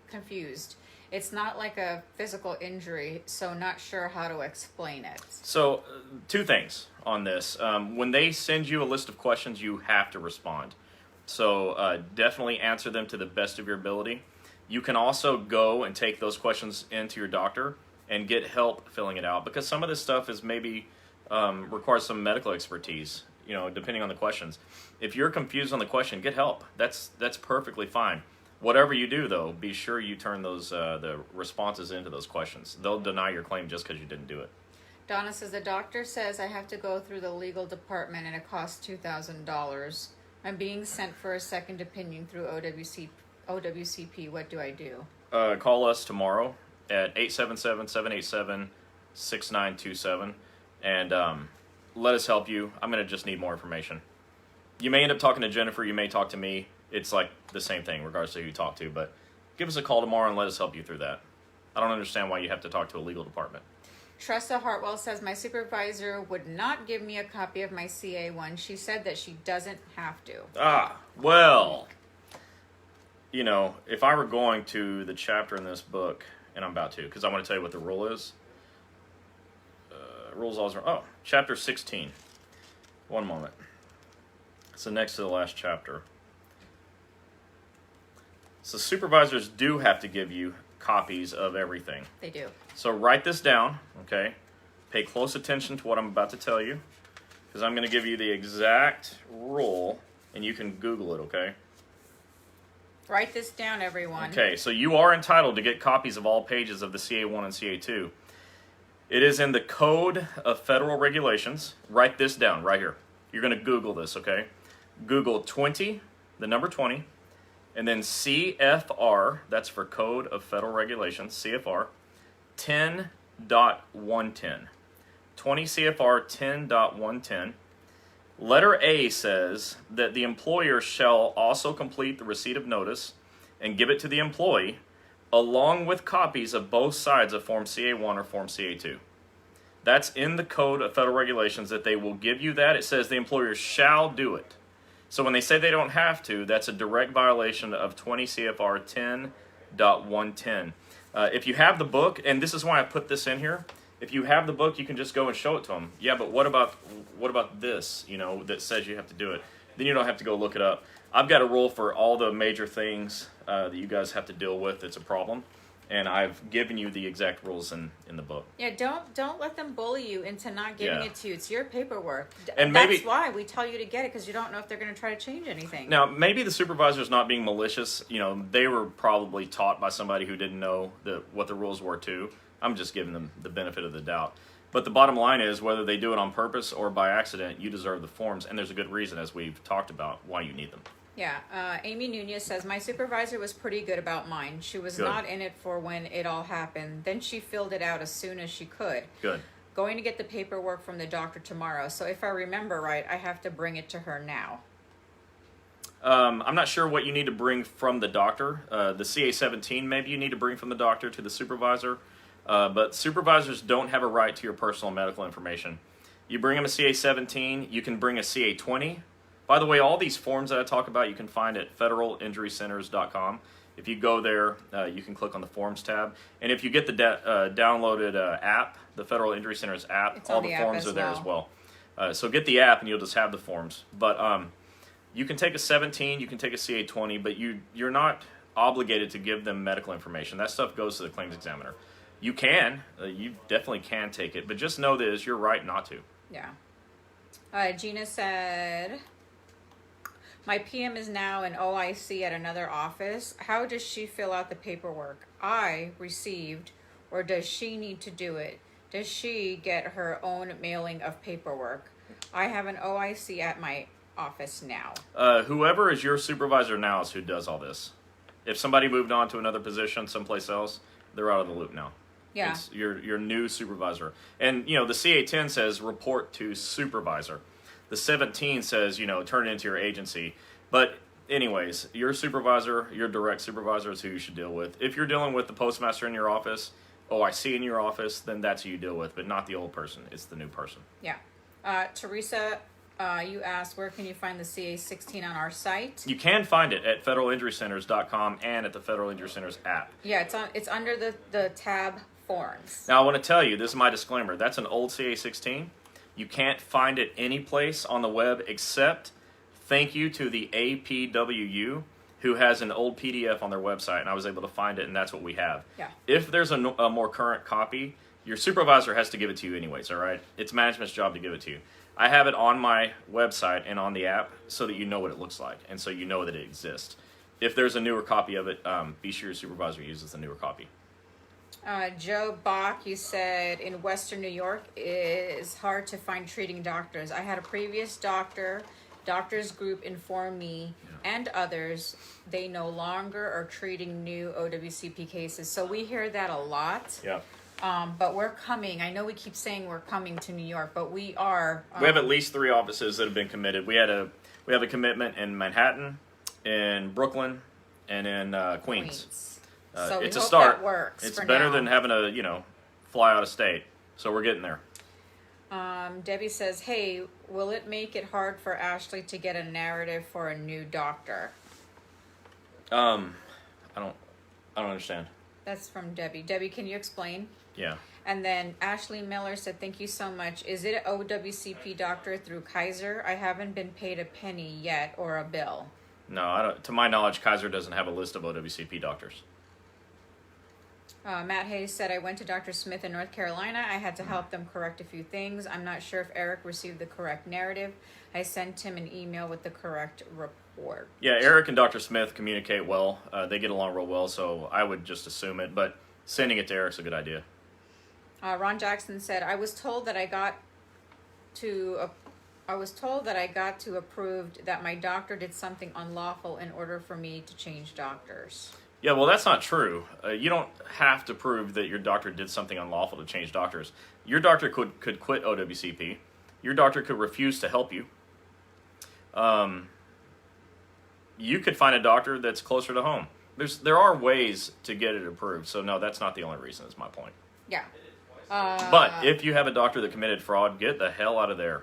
B: confused. It's not like a physical injury, so not sure how to explain it.
A: So, two things on this. When they send you a list of questions, you have to respond. So, definitely answer them to the best of your ability. You can also go and take those questions into your doctor and get help filling it out, because some of this stuff is maybe requires some medical expertise, depending on the questions. If you're confused on the question, get help. That's perfectly fine. Whatever you do, though, be sure you turn those the responses into those questions. They'll deny your claim just because you didn't do it.
B: Donna says, the doctor says I have to go through the legal department and it costs $2,000. I'm being sent for a second opinion through OWCP. What do I do?
A: Call us tomorrow, at 877-787-6927 and let us help you. I'm going to just need more information. You may end up talking to Jennifer. You may talk to me. It's like the same thing regardless of who you talk to. But give us a call tomorrow and let us help you through that. I don't understand why you have to talk to a legal department.
B: Tressa Hartwell says, my supervisor would not give me a copy of my CA1. She said that she doesn't have to.
A: Well, you know, if I were going to the chapter in this book, and I'm about to, because I want to tell you what the rule is. Rules always are, chapter 16. One moment. So next to the last chapter. So supervisors do have to give you copies of everything.
B: They do.
A: So write this down, okay? Pay close attention to what I'm about to tell you, because I'm going to give you the exact rule, and you can Google it, okay?
B: Write this down, everyone.
A: Okay, so you are entitled to get copies of all pages of the CA1 and CA2. It is in the Code of Federal Regulations. Write this down right here. You're going to Google this, okay? Google 20, the number 20, and then CFR, that's for Code of Federal Regulations, CFR, 10.110. 20 CFR 10.110. Letter A says that the employer shall also complete the receipt of notice and give it to the employee along with copies of both sides of Form CA1 or Form CA2. That's in the Code of Federal Regulations that they will give you that. It says the employer shall do it. So when they say they don't have to, that's a direct violation of 20 CFR 10.110. If you have the book, and this is why I put this in here, if you have the book, you can just go and show it to them. Yeah, but what about this, you know, that says you have to do it? Then you don't have to go look it up. I've got a rule for all the major things that you guys have to deal with. It's a problem. And I've given you the exact rules in the book.
B: Yeah, don't let them bully you into not giving it to you. It's your paperwork.
A: And
B: that's why we tell you to get it, because you don't know if they're going to try to change anything.
A: Now, maybe the supervisor's not being malicious. You know, they were probably taught by somebody who didn't know what the rules were too. I'm just giving them the benefit of the doubt. But the bottom line is, whether they do it on purpose or by accident, you deserve the forms, and there's a good reason, as we've talked about, why you need them.
B: Yeah, Amy Nunez says, my supervisor was pretty good about mine. She was not in it for when it all happened. Then she filled it out as soon as she could.
A: Good.
B: Going to get the paperwork from the doctor tomorrow. So if I remember right, I have to bring it to her now.
A: I'm not sure what you need to bring from the doctor. The CA-17 maybe you need to bring from the doctor to the supervisor. But supervisors don't have a right to your personal medical information. You bring them a CA-17, you can bring a CA-20. By the way, all these forms that I talk about, you can find at federalinjurycenters.com. If you go there, you can click on the Forms tab. And if you get the downloaded app, the Federal Injury Centers app, all the forms are there as well. So get the app and you'll just have the forms. But you can take a 17, you can take a CA-20, but you're not obligated to give them medical information. That stuff goes to the claims examiner. You can. You definitely can take it. But just know that it's your right not to.
B: Yeah. Gina said, my PM is now an OIC at another office. How does she fill out the paperwork I received, or does she need to do it? Does she get her own mailing of paperwork? I have an OIC at my office now.
A: Whoever is your supervisor now is who does all this. If somebody moved on to another position someplace else, they're out of the loop now.
B: Yeah.
A: It's your new supervisor. And, you know, the CA-10 says report to supervisor. The 17 says, you know, turn it into your agency. But anyways, your supervisor, your direct supervisor is who you should deal with. If you're dealing with the postmaster in your office, OIC in your office, then that's who you deal with, but not the old person. It's the new person.
B: Yeah. Teresa, you asked, where can you find the CA-16 on our site?
A: You can find it at federalinjurycenters.com and at the Federal Injury Centers app.
B: Yeah, it's under the tab forms.
A: Now, I want to tell you, this is my disclaimer. That's an old CA-16. You can't find it any place on the web except thank you to the APWU, who has an old PDF on their website, and I was able to find it, and that's what we have.
B: Yeah.
A: If there's a more current copy, your supervisor has to give it to you anyways, all right? It's management's job to give it to you. I have it on my website and on the app so that you know what it looks like, and so you know that it exists. If there's a newer copy of it, be sure your supervisor uses the newer copy.
B: Joe Bach, you said in Western New York, it is hard to find treating doctors. I had a previous doctor Doctors group informed me and others they no longer are treating new OWCP cases. So we hear that a lot.
A: Yeah.
B: But we're coming. I know we keep saying we're coming to New York, but we are.
A: We have at least 3 offices that have been committed. We have a commitment in Manhattan, in Brooklyn, and in Queens.
B: So
A: it's
B: we
A: a
B: hope
A: start.
B: that works.
A: It's
B: for
A: better
B: now.
A: than having to fly out of state. So we're getting there.
B: Debbie says, "Hey, will it make it hard for Ashley to get a narrative for a new doctor?"
A: I don't understand.
B: That's from Debbie. Debbie, can you explain?
A: Yeah.
B: And then Ashley Miller said, "Thank you so much. Is it an OWCP doctor through Kaiser? I haven't been paid a penny yet or a bill."
A: No, I don't. To my knowledge, Kaiser doesn't have a list of OWCP doctors.
B: Matt Hayes said, "I went to Dr. Smith in North Carolina. I had to help them correct a few things. I'm not sure if Eric received the correct narrative. I sent him an email with the correct report."
A: Yeah, Eric and Dr. Smith communicate well. They get along real well, so I would just assume it. But sending it to Eric's a good idea.
B: Ron Jackson said, I was told that I got to approved that my doctor did something unlawful in order for me to change doctors."
A: Yeah, well, that's not true. You don't have to prove that your doctor did something unlawful to change doctors. Your doctor could quit OWCP. Your doctor could refuse to help you. You could find a doctor that's closer to home. There are ways to get it approved. So no, that's not the only reason. Is my point.
B: Yeah.
A: But if you have a doctor that committed fraud, get the hell out of there.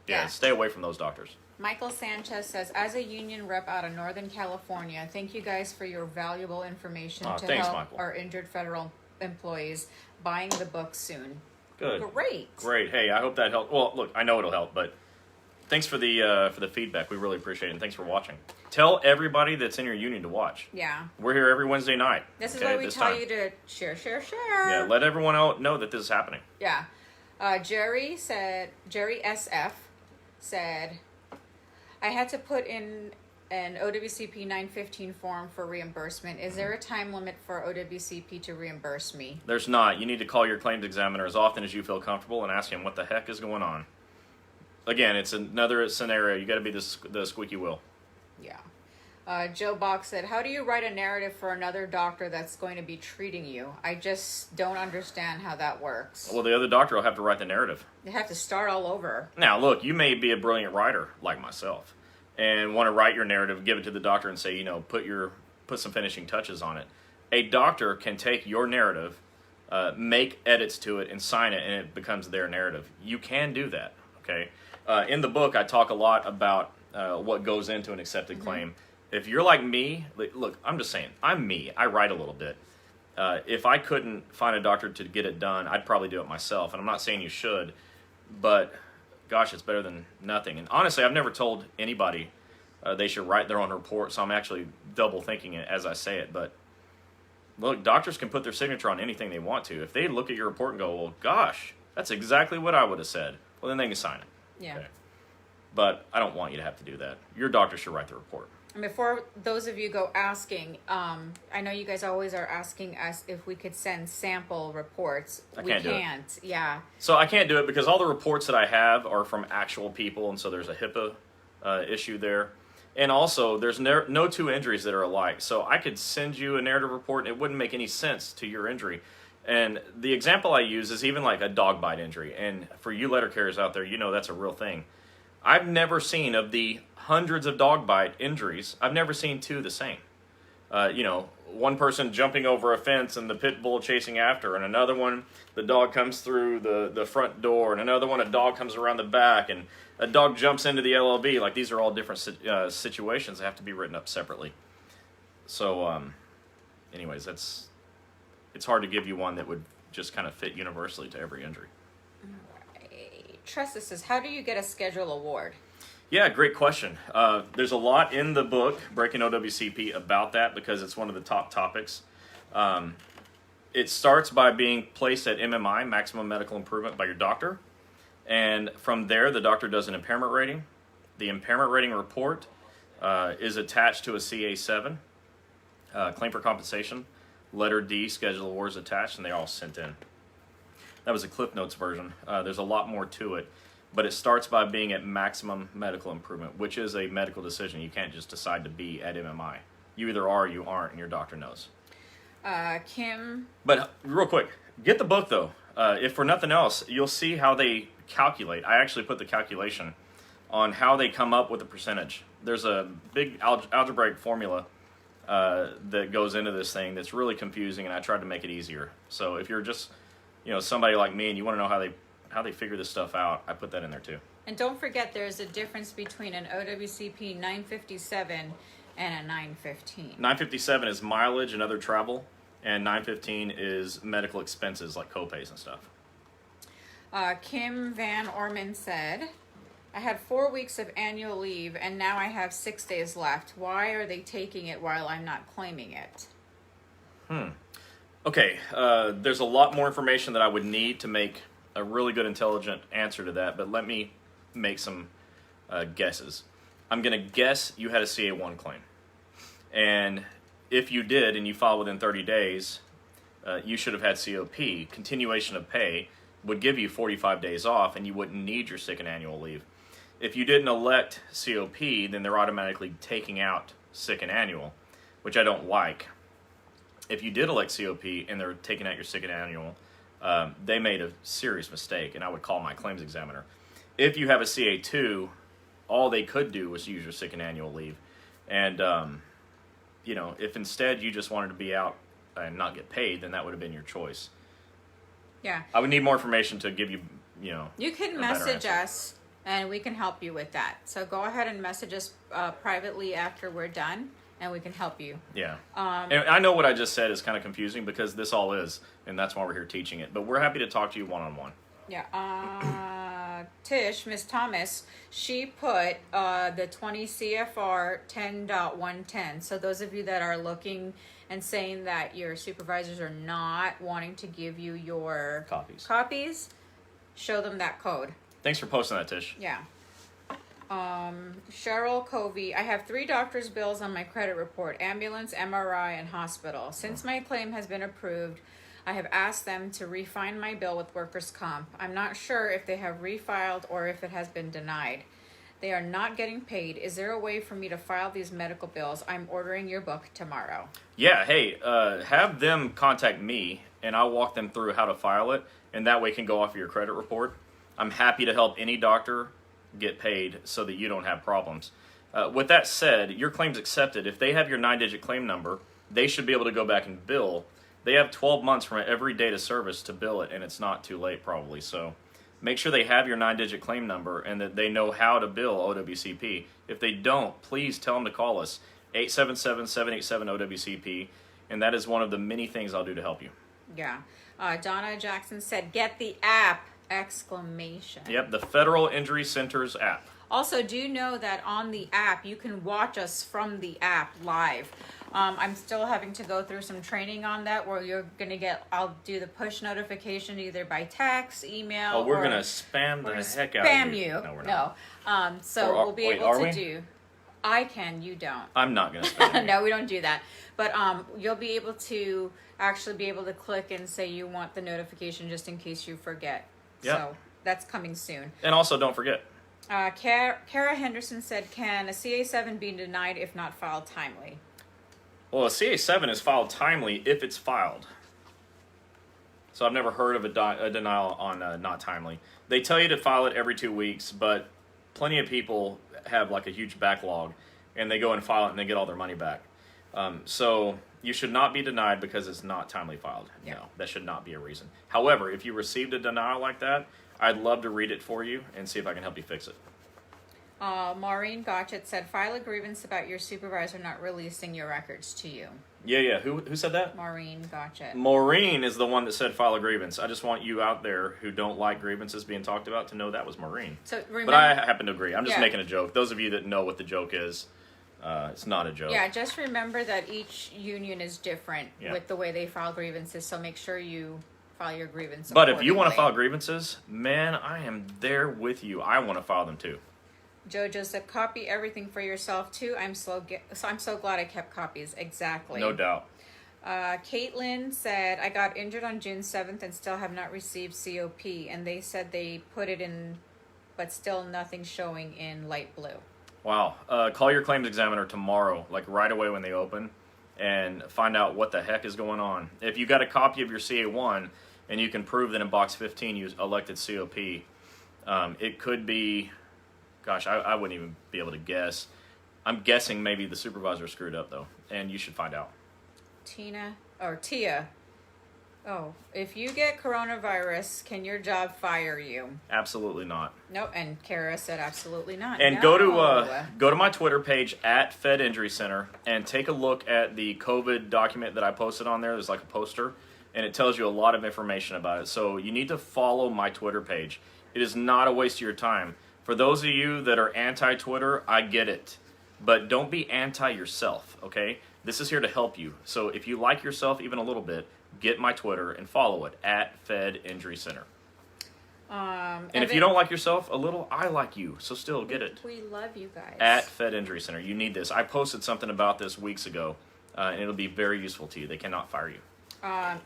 A: Yeah,
B: Yeah.
A: stay away from those doctors.
B: Michael Sanchez says, "As a union rep out of Northern California, thank you guys for your valuable information to
A: thanks,
B: help
A: Michael.
B: our injured federal employees buying the book soon."
A: Good.
B: Great.
A: Hey, I hope that helped. Well, look, I know it'll help, but thanks for the feedback. We really appreciate it, and thanks for watching. Tell everybody that's in your union to watch.
B: Yeah.
A: We're here every Wednesday night.
B: This is
A: okay,
B: why we
A: this
B: tell
A: time.
B: you to share.
A: Yeah, let everyone know that this is happening.
B: Yeah. Jerry SF said, "I had to put in an OWCP 915 form for reimbursement. Is there a time limit for OWCP to reimburse me?"
A: There's not. You need to call your claims examiner as often as you feel comfortable and ask him what the heck is going on. Again, it's another scenario. You got to be the squeaky wheel.
B: Yeah. Joe Box said, "How do you write a narrative for another doctor that's going to be treating you? I just don't understand how that works."
A: Well, the other doctor will have to write the narrative.
B: They have to start all over.
A: Now, look, you may be a brilliant writer like myself and want to write your narrative, give it to the doctor and say, put some finishing touches on it. A doctor can take your narrative, make edits to it, and sign it, and it becomes their narrative. You can do that, okay? In the book, I talk a lot about what goes into an accepted claim. If you're like me, look, I'm just saying, I'm me. I write a little bit. If I couldn't find a doctor to get it done, I'd probably do it myself. And I'm not saying you should, but gosh, it's better than nothing. And honestly, I've never told anybody they should write their own report, so I'm actually double thinking it as I say it. But look, doctors can put their signature on anything they want to. If they look at your report and go, well, gosh, that's exactly what I would have said, well, then they can sign it.
B: Yeah.
A: Okay. But I don't want you to have to do that. Your doctor should write the report.
B: And before those of you go asking, I know you guys always are asking us if we could send sample reports.
A: We
B: can't. Yeah.
A: So I can't do it because all the reports that I have are from actual people, and so there's a HIPAA issue there. And also, there's no two injuries that are alike. So I could send you a narrative report, and it wouldn't make any sense to your injury. And the example I use is even like a dog bite injury. And for you letter carriers out there, that's a real thing. I've never seen, of the hundreds of dog bite injuries, I've never seen 2 the same. One person jumping over a fence and the pit bull chasing after, and another one, the dog comes through the front door, and another one, a dog comes around the back, and a dog jumps into the LLB. Like, these are all different situations that have to be written up separately. So, anyways, it's hard to give you one that would just kind of fit universally to every injury.
B: Tressa says, "How do you get a schedule award?"
A: Yeah, great question. There's a lot in the book, Breaking OWCP, about that because it's one of the top topics. It starts by being placed at MMI, Maximum Medical Improvement, by your doctor. And from there, the doctor does an impairment rating. The impairment rating report is attached to a CA7, claim for compensation. Letter D, schedule awards attached, and they're all sent in. That was a Cliff Notes version. There's a lot more to it. but it starts by being at maximum medical improvement, which is a medical decision. You can't just decide to be at MMI. You either are or you aren't, and your doctor knows.
B: Kim.
A: But real quick, get the book though. If for nothing else, you'll see how they calculate. I actually put the calculation on how they come up with a percentage. There's a big algebraic formula that goes into this thing that's really confusing, and I tried to make it easier. So if you're just, somebody like me and you want to know how they figure this stuff out, I put that in there too.
B: And don't forget, there's a difference between an OWCP 957 and a 915.
A: 957 is mileage and other travel, and 915 is medical expenses like copays and stuff.
B: Kim Van Orman said, I had 4 weeks of annual leave and now I have 6 days left. Why are they taking it while I'm not claiming it?
A: Okay, there's a lot more information that I would need to make a really good, intelligent answer to that, but let me make some guesses. I'm going to guess you had a CA1 claim. And if you did and you filed within 30 days, you should have had COP. Continuation of pay would give you 45 days off and you wouldn't need your sick and annual leave. If you didn't elect COP, then they're automatically taking out sick and annual, which I don't like. If you did elect COP and they're taking out your sick and annual, they made a serious mistake, and I would call my claims examiner. If you have a CA2, all they could do was use your sick and annual leave. And, if instead you just wanted to be out and not get paid, then that would have been your choice.
B: Yeah.
A: I would need more information to give you,
B: You can message us, and we can help you with that. So go ahead and message us privately after we're done, and we can help you.
A: Yeah. And I know what I just said is kind of confusing because this all is, and that's why we're here teaching it. But we're happy to talk to you one-on-one.
B: Yeah. Tish, Miss Thomas, she put the 20 CFR 10.110. So those of you that are looking and saying that your supervisors are not wanting to give you your copies, show them that code.
A: Thanks for posting that, Tish.
B: Yeah. Cheryl Covey, I have 3 doctor's bills on my credit report: ambulance, MRI, and hospital. Since my claim has been approved, I have asked them to refine my bill with workers' comp. I'm not sure if they have refiled or if it has been denied. They are not getting paid. Is there a way for me to file these medical bills? I'm ordering your book tomorrow.
A: Yeah, hey, have them contact me, and I'll walk them through how to file it, and that way it can go off of your credit report. I'm happy to help any doctor get paid so that you don't have problems. With that said, your claim's accepted. If they have your 9-digit claim number, they should be able to go back and bill. They have 12 months from every date of service to bill it, and it's not too late probably. So make sure they have your 9-digit claim number and that they know how to bill OWCP. If they don't, please tell them to call us, 877-787-OWCP, and that is one of the many things I'll do to help you.
B: Yeah. Donna Jackson said, get the app! Exclamation.
A: Yep, the Federal Injury Centers app.
B: Also, do you know that on the app, you can watch us from the app live? I'm still having to go through some training on that where you're going to I'll do the push notification either by text, email,
A: Oh, we're going to spam the heck out of
B: spam
A: you.
B: you.
A: No, we're not.
B: No. So we'll be able to do. I can, you don't.
A: I'm not going to spam you.
B: No, we don't do that. But you'll be able to actually be able to click and say you want the notification just in case you forget.
A: Yep.
B: So that's coming soon.
A: And also, don't forget.
B: Kara Henderson said, can a CA7 be denied if not filed timely?
A: Well, a CA7 is filed timely if it's filed. So I've never heard of a denial on not timely. They tell you to file it every 2 weeks, but plenty of people have like a huge backlog, and they go and file it and they get all their money back. So you should not be denied because it's not timely filed.
B: Yeah.
A: No, that should not be a reason. However, if you received a denial like that, I'd love to read it for you and see if I can help you fix it.
B: Maureen Gotchet said, file a grievance about your supervisor not releasing your records to you.
A: Yeah. Who said that?
B: Maureen Gotchet. Maureen
A: is the one that said file a grievance. I just want you out there who don't like grievances being talked about to know that was Maureen.
B: So remember,
A: but I happen to agree. I'm just making a joke. Those of you that know what the joke is, it's not a joke.
B: Yeah, just remember that each union is different with the way they file grievances, so make sure you file your grievance
A: But if you want to file grievances, man, I am there with you. I want to file them too.
B: Jojo said, copy everything for yourself too. I'm so glad I kept copies. Exactly.
A: No doubt.
B: Caitlin said, I got injured on June 7th and still have not received COP. And they said they put it in but still nothing showing in light blue.
A: Wow. Call your claims examiner tomorrow, like right away when they open, and find out what the heck is going on. If you got a copy of your CA1 and you can prove that in box 15 you elected COP, it could be, gosh, I wouldn't even be able to guess. I'm guessing maybe the supervisor screwed up though, and you should find out.
B: Tia. Oh, if you get coronavirus, can your job fire you?
A: Absolutely not.
B: Nope, and Kara said absolutely not.
A: And
B: no.
A: go to my Twitter page at Fed Injury Center and take a look at the COVID document that I posted on there. There's like a poster, and it tells you a lot of information about it. So you need to follow my Twitter page. It is not a waste of your time. For those of you that are anti-Twitter, I get it. But don't be anti yourself, okay? This is here to help you. So if you like yourself even a little bit, get my Twitter and follow it at Fed Injury Center. And if you don't like yourself a little, I like you. So still get it.
B: We love you guys.
A: At Fed Injury Center. You need this. I posted something about this weeks ago, and it'll be very useful to you. They cannot fire you.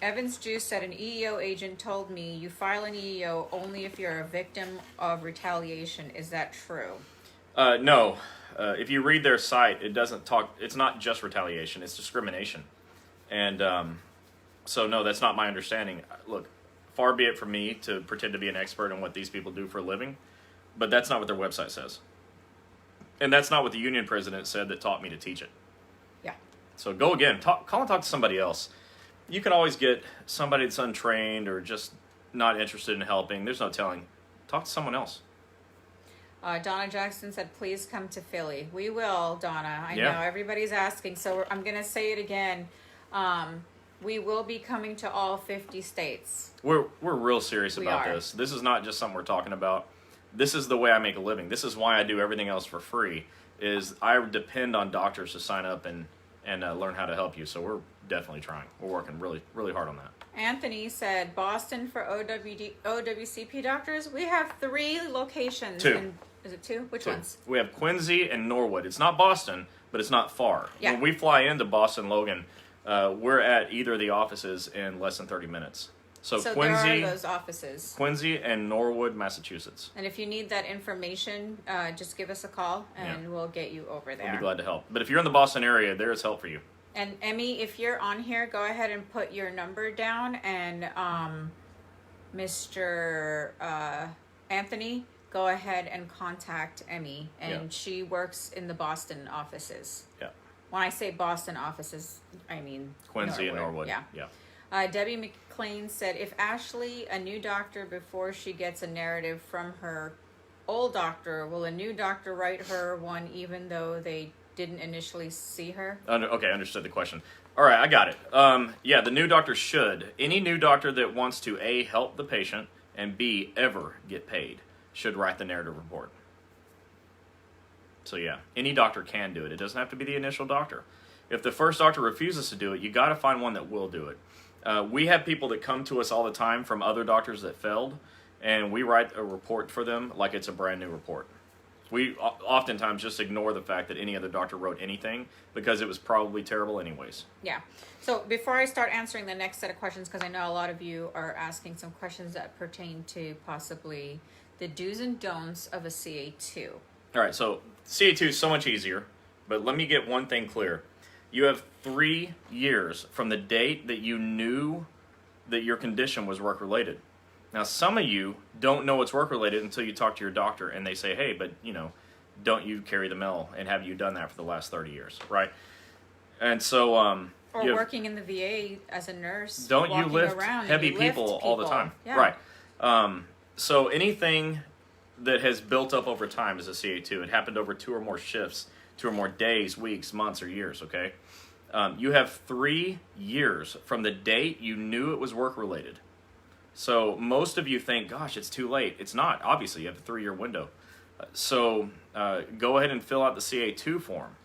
B: Evans Juice said an EEO agent told me you file an EEO only if you're a victim of retaliation. Is that true?
A: No. If you read their site, it doesn't talk. It's not just retaliation. It's discrimination. And so, no, that's not my understanding. Look, far be it from me to pretend to be an expert in what these people do for a living, but that's not what their website says. And that's not what the union president said that taught me to teach it.
B: Yeah.
A: So go again. Call and talk to somebody else. You can always get somebody that's untrained or just not interested in helping. There's no telling. Talk to someone else.
B: Donna Jackson said, please come to Philly. We will, Donna. I
A: Yeah.
B: know everybody's asking, so I'm going to say it again. We will be coming to all 50 states.
A: We're real serious
B: We
A: about
B: are.
A: this. This is not just something we're talking about. This is the way I make a living. This is why I do everything else for free. Is I depend on doctors to sign up and learn how to help you. So we're definitely trying. We're working really, really hard on that.
B: Anthony said, Boston for OWCP doctors. We have 3 locations.
A: 2.
B: Is it 2? Which
A: 2.
B: ones?
A: We have Quincy and Norwood. It's not Boston, but it's not far.
B: Yeah.
A: When we fly into Boston, Logan, we're at either of the offices in less than 30 minutes. So Quincy,
B: there are those offices.
A: Quincy and Norwood, Massachusetts.
B: And if you need that information, just give us a call and we'll get you over there.
A: We'll be glad to help. But if you're in the Boston area, there is help for you.
B: And Emmy, if you're on here, go ahead and put your number down. And Mr. Anthony, go ahead and contact Emmy. And she works in the Boston offices.
A: Yeah.
B: When I say Boston offices, I mean
A: Quincy and Norwood.
B: Yeah. Debbie McLean said, if Ashley, a new doctor, before she gets a narrative from her old doctor, will a new doctor write her one even though they didn't initially see her?
A: Okay, understood the question. All right, I got it. Yeah, the new doctor should. Any new doctor that wants to, A, help the patient, and B, ever get paid, should write the narrative report. So yeah, any doctor can do it. It doesn't have to be the initial doctor. If the first doctor refuses to do it, you got to find one that will do it. We have people that come to us all the time from other doctors that failed, and we write a report for them like it's a brand new report. We oftentimes just ignore the fact that any other doctor wrote anything because it was probably terrible anyways.
B: Yeah. So before I start answering the next set of questions, because I know a lot of you are asking some questions that pertain to possibly the do's and don'ts of a CA2.
A: All right, so CA2 is so much easier, but let me get one thing clear. You have 3 years from the date that you knew that your condition was work-related. Now, some of you don't know it's work-related until you talk to your doctor and they say, hey, but, don't you carry the mail, and have you done that for the last 30 years, right? And so...
B: or working in the VA as a nurse.
A: Don't you lift heavy people all the time? Yeah. Right. So anything that has built up over time is a CA2. It happened over 2 or more shifts, 2 or more days, weeks, months, or years, okay? You have 3 years from the date you knew it was work-related. So most of you think, gosh, it's too late. It's not. Obviously, you have a 3-year window. So go ahead and fill out the CA2 form.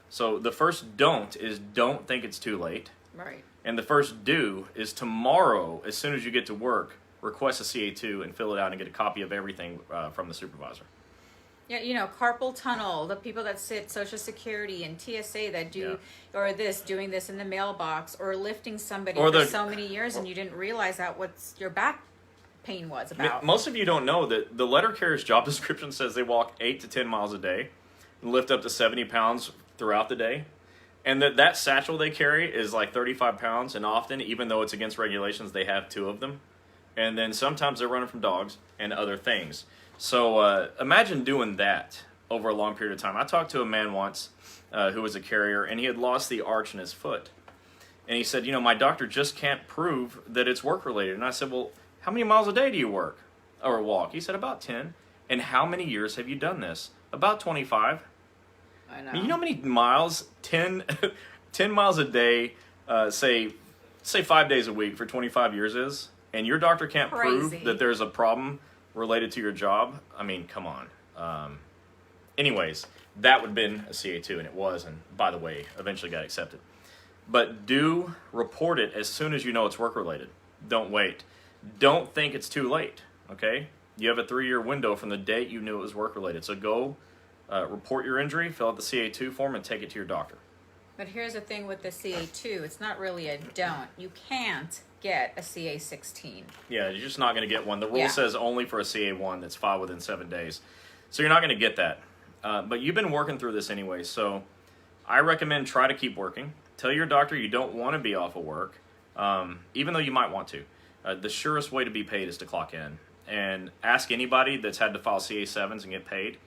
A: So the first don't is don't think it's too late.
B: Right.
A: And the first do is tomorrow, as soon as you get to work, request a CA2 and fill it out and get a copy of everything from the supervisor.
B: Yeah, carpal tunnel, the people that sit Social Security and TSA that do, or doing this in the mailbox, or lifting somebody for so many years and you didn't realize that your back pain was about.
A: Most of you don't know that the letter carrier's job description says they walk 8 to 10 miles a day and lift up to 70 pounds throughout the day. And that satchel they carry is like 35 pounds, and often, even though it's against regulations, they have 2 of them. And then sometimes they're running from dogs and other things. So imagine doing that over a long period of time. I talked to a man once who was a carrier, and he had lost the arch in his foot. And he said, my doctor just can't prove that it's work-related. And I said, well, how many miles a day do you work or walk? He said, about 10. And how many years have you done this? About 25.
B: I know.
A: You know how many miles, 10 miles a day, say 5 days a week for 25 years is? And your doctor can't prove that there's a problem related to your job? I mean, come on. Anyways, that would have been a CA2, and it was, and by the way, eventually got accepted. But do report it as soon as you know it's work-related. Don't wait. Don't think it's too late, okay? You have a 3-year window from the date you knew it was work-related. So go report your injury, fill out the CA2 form, and take it to your doctor.
B: But here's the thing with the CA2. It's not really a don't. You can't get a CA16.
A: Yeah, you're just not going to get one. The rule says only for a CA1 that's filed within 7 days. So you're not going to get that. But you've been working through this anyway, so I recommend try to keep working. Tell your doctor you don't want to be off of work, even though you might want to. The surest way to be paid is to clock in. And ask anybody that's had to file CA7s and get paid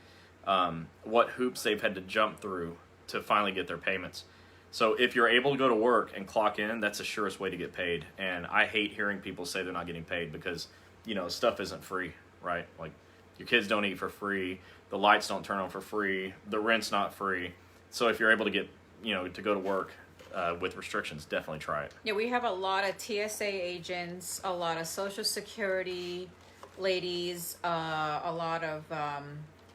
A: what hoops they've had to jump through to finally get their payments. So if you're able to go to work and clock in, that's the surest way to get paid. And I hate hearing people say they're not getting paid because, stuff isn't free, right? Like, your kids don't eat for free, the lights don't turn on for free, the rent's not free. So if you're able to get, to go to work with restrictions, definitely try it.
B: Yeah, we have a lot of TSA agents, a lot of Social Security ladies, a lot of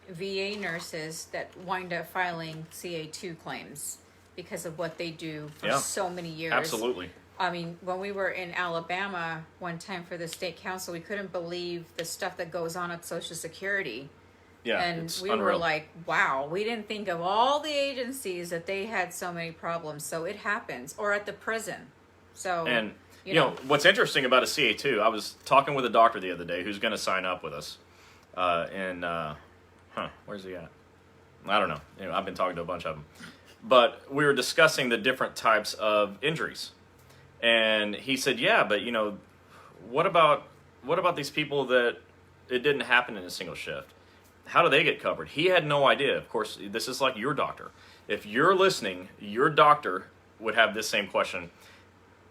B: VA nurses that wind up filing CA2 claims because of what they do for so many years.
A: Absolutely.
B: I mean, when we were in Alabama one time for the state council, we couldn't believe the stuff that goes on at Social Security.
A: Yeah,
B: and
A: it's
B: we
A: unreal.
B: were like, wow, we didn't think of all the agencies that they had so many problems. So it happens. Or at the prison. So,
A: and you know what's interesting about a CA2, I was talking with a doctor the other day who's going to sign up with us. Where's he at? I don't know. I've been talking to a bunch of them. But we were discussing the different types of injuries. And he said, yeah, but what about these people that it didn't happen in a single shift? How do they get covered? He had no idea. Of course, this is like your doctor. If you're listening, your doctor would have this same question.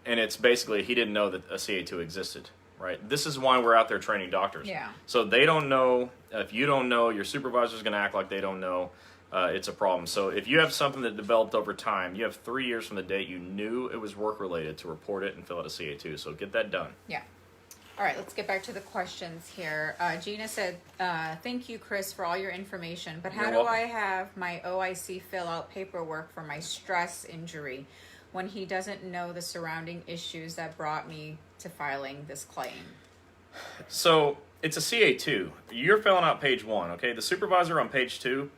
A: And it's basically, he didn't know that a CA2 existed, right? This is why we're out there training doctors.
B: Yeah.
A: So they don't know. If you don't know, your supervisor's going to act like they don't know. It's a problem. So if you have something that developed over time, you have 3 years from the date you knew it was work-related to report it and fill out a CA2. So get that done.
B: Yeah. All right, let's get back to the questions here. Gina said, thank you, Chris, for all your information, but how do I have my OIC fill out paperwork for my stress injury when he doesn't know the surrounding issues that brought me to filing this claim?
A: So it's a CA2. You're filling out page 1, okay? The supervisor on page 2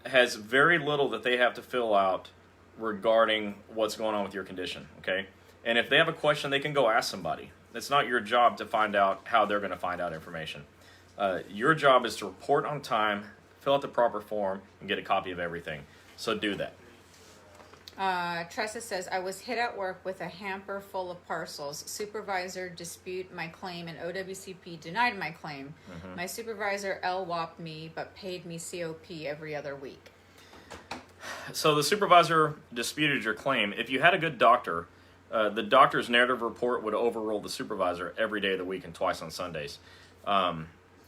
A: has very little that they have to fill out regarding what's going on with your condition, okay? And if they have a question, they can go ask somebody. It's not your job to find out how they're going to find out information. Your job is to report on time, fill out the proper form, and get a copy of everything. So do that.
B: Tressa says, I was hit at work with a hamper full of parcels. Supervisor dispute my claim and OWCP denied my claim. Mm-hmm. My supervisor LWOP'd me but paid me COP every other week.
A: So the supervisor disputed your claim. If you had a good doctor, the doctor's narrative report would overrule the supervisor every day of the week and twice on Sundays.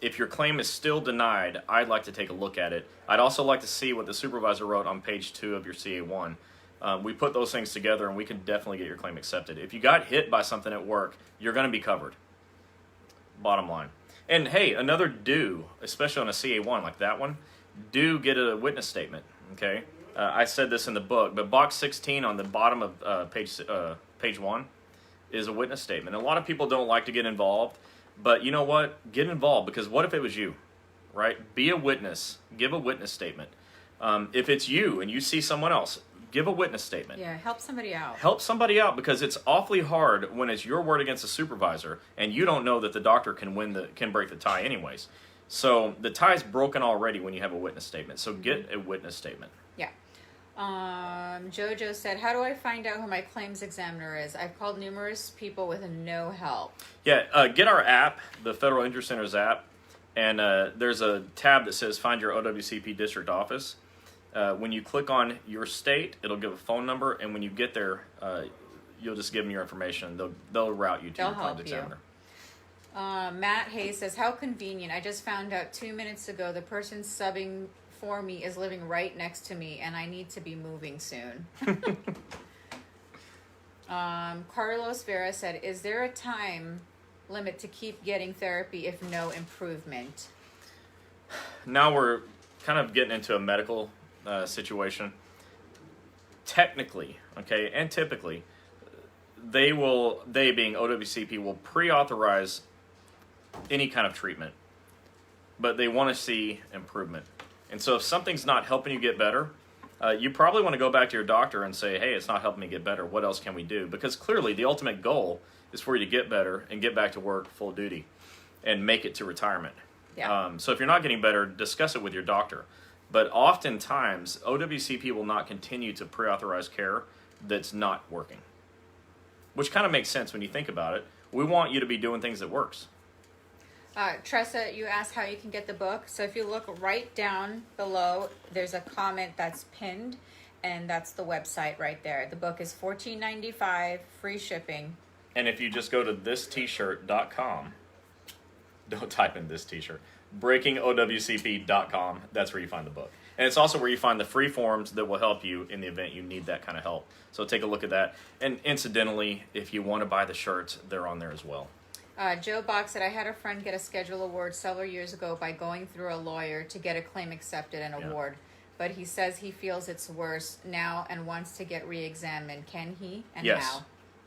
A: If your claim is still denied, I'd like to take a look at it. I'd also like to see what the supervisor wrote on page 2 of your CA1. We put those things together and we can definitely get your claim accepted. If you got hit by something at work, you're going to be covered. Bottom line. And hey, another do, especially on a CA1 like that one, do get a witness statement, okay? I said this in the book, but box 16 on the bottom of page 1 is a witness statement. And a lot of people don't like to get involved, but you know what? Get involved, because what if it was you, right? Be a witness. Give a witness statement. If it's you and you see someone else, give a witness statement.
B: Yeah, help somebody out.
A: Help somebody out, because it's awfully hard when it's your word against the supervisor and you don't know that the doctor can break the tie anyways. So the tie's broken already when you have a witness statement. So get a witness statement.
B: Yeah. Jojo said, how do I find out who my claims examiner is? I've called numerous people with no help.
A: Yeah, get our app, the Federal Injury Center's app, and there's a tab that says Find Your OWCP District Office. When you click on your state, it'll give a phone number, and when you get there, you'll just give them your information. They'll route you to your claims examiner.
B: Matt Hayes says, how convenient. I just found out 2 minutes ago the person subbing for me is living right next to me, and I need to be moving soon. Carlos Vera said, is there a time limit to keep getting therapy if no improvement?
A: Now we're kind of getting into a medical situation. Technically, okay, and typically, they being OWCP, will pre-authorize any kind of treatment, but they want to see improvement. And so if something's not helping you get better, you probably want to go back to your doctor and say, hey, it's not helping me get better. What else can we do? Because clearly the ultimate goal is for you to get better and get back to work full duty and make it to retirement.
B: Yeah.
A: So if you're not getting better, discuss it with your doctor. But oftentimes, OWCP will not continue to pre-authorize care that's not working, which kind of makes sense when you think about it. We want you to be doing things that works.
B: Tressa, you asked how you can get the book. So if you look right down below, there's a comment that's pinned, and that's the website right there. The book is $14.95, free shipping.
A: And if you just go to thistshirt.com, don't type in this t-shirt, breakingowcp.com, that's where you find the book. And it's also where you find the free forms that will help you in the event you need that kind of help. So take a look at that. And incidentally, if you want to buy the shirts, they're on there as well.
B: Joe Box said, I had a friend get a schedule award several years ago by going through a lawyer to get a claim accepted and award. But he says he feels it's worse now and wants to get re-examined. Can he? And
A: yes,
B: how?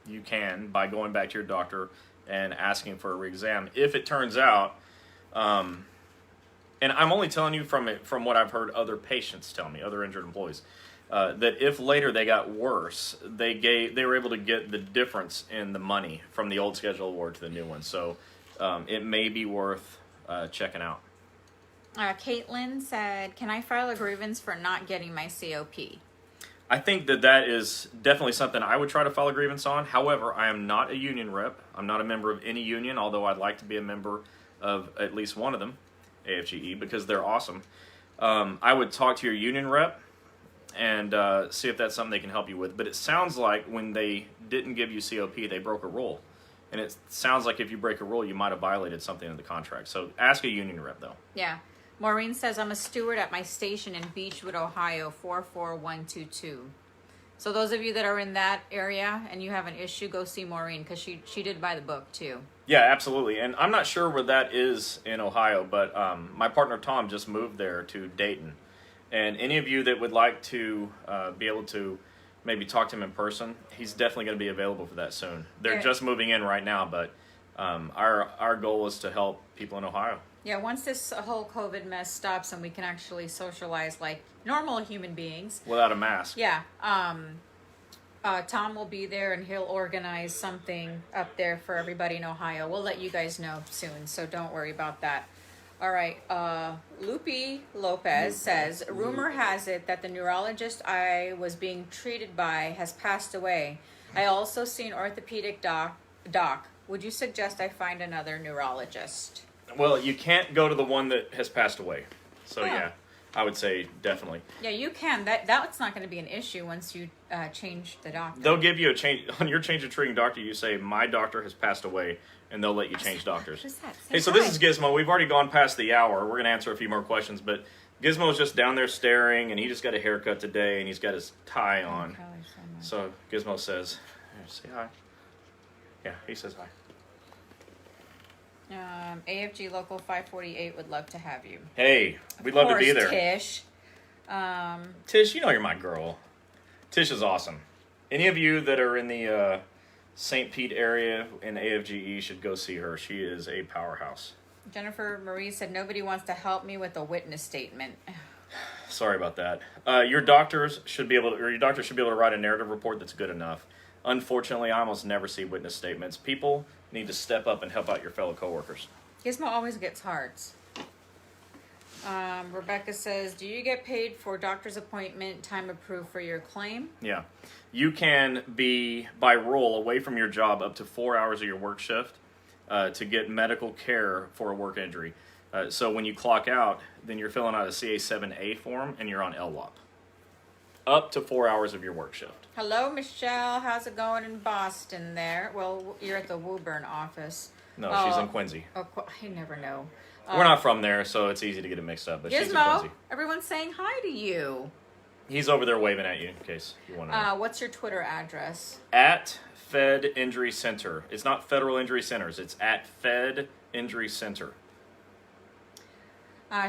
A: You can, by going back to your doctor and asking for a re-exam. If it turns out, and I'm only telling you from what I've heard other patients tell me, other injured employees, that if later they got worse, they were able to get the difference in the money from the old schedule award to the new one. So it may be worth checking out.
B: Caitlin said, can I file a grievance for not getting my COP?
A: I think that is definitely something I would try to file a grievance on. However, I am not a union rep. I'm not a member of any union, although I'd like to be a member of at least one of them, AFGE, because they're awesome. I would talk to your union rep and see if that's something they can help you with. But it sounds like when they didn't give you COP, they broke a rule. And it sounds like if you break a rule, you might have violated something in the contract. So ask a union rep, though.
B: Yeah. Maureen says, I'm a steward at my station in Beechwood, Ohio, 44122. So those of you that are in that area and you have an issue, go see Maureen, because she did buy the book too.
A: Yeah, absolutely. And I'm not sure where that is in Ohio, but my partner Tom just moved there to Dayton. And any of you that would like to be able to maybe talk to him in person, he's definitely going to be available for that soon. They're just moving in right now, but our goal is to help people in Ohio.
B: Yeah, once this whole COVID mess stops and we can actually socialize like normal human beings.
A: Without a mask.
B: Yeah. Tom will be there and he'll organize something up there for everybody in Ohio. We'll let you guys know soon, so don't worry about that. All right. Lupe Lopez says, rumor has it that the neurologist I was being treated by has passed away. I also see an orthopedic doc. Would you suggest I find another neurologist?
A: Well, you can't go to the one that has passed away. So, yeah, I would say definitely.
B: Yeah, you can. That's not going to be an issue once you change the doctor.
A: They'll give you a change. On your change of treating doctor, you say, my doctor has passed away, and they'll let you change doctors.
B: What is that?
A: Hey, so this is Gizmo. We've already gone past the hour. We're going to answer a few more questions, but Gizmo's just down there staring, and he just got a haircut today, and he's got his tie on. So Gizmo says, say hi. Yeah, he says hi.
B: AFG Local 548 would love to have you.
A: Hey, we'd love to be there.
B: Tish.
A: Tish, you know you're my girl. Tish is awesome. Any of you that are in the St. Pete area in AFGE should go see her. She is a powerhouse.
B: Jennifer Marie said, nobody wants to help me with a witness statement.
A: Sorry about that. Your doctor should be able to write a narrative report that's good enough. Unfortunately, I almost never see witness statements. People need to step up and help out your fellow coworkers.
B: Gizmo always gets hearts. Rebecca says, do you get paid for doctor's appointment time approved for your claim?
A: Yeah. You can be, by rule, away from your job up to 4 hours of your work shift to get medical care for a work injury. So when you clock out, then you're filling out a CA7A form and you're on LWOP. Up to 4 hours of your work shift.
B: Hello, Michelle. How's it going in Boston there? Well, you're at the Woburn office.
A: No, she's in Quincy.
B: Oh, I never know.
A: We're not from there, so it's easy to get it mixed up. But she's in
B: Gizmo,
A: Quincy.
B: everyone's saying hi to you.
A: He's over there waving at you, in case you want to know.
B: What's your Twitter address?
A: At Fed Injury Center. It's not Federal Injury Centers. It's at Fed Injury Center.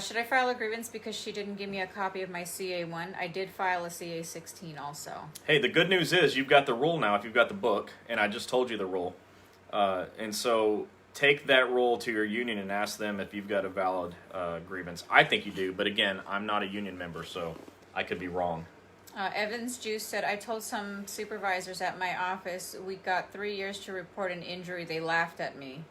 B: Should I file a grievance because she didn't give me a copy of my CA1? I did file a CA16 also.
A: Hey, the good news is you've got the rule now if you've got the book, and I just told you the rule. And so take that rule to your union and ask them if you've got a valid grievance. I think you do, but again, I'm not a union member, so I could be wrong.
B: Evans Juice said, I told some supervisors at my office we got 3 years to report an injury. They laughed at me.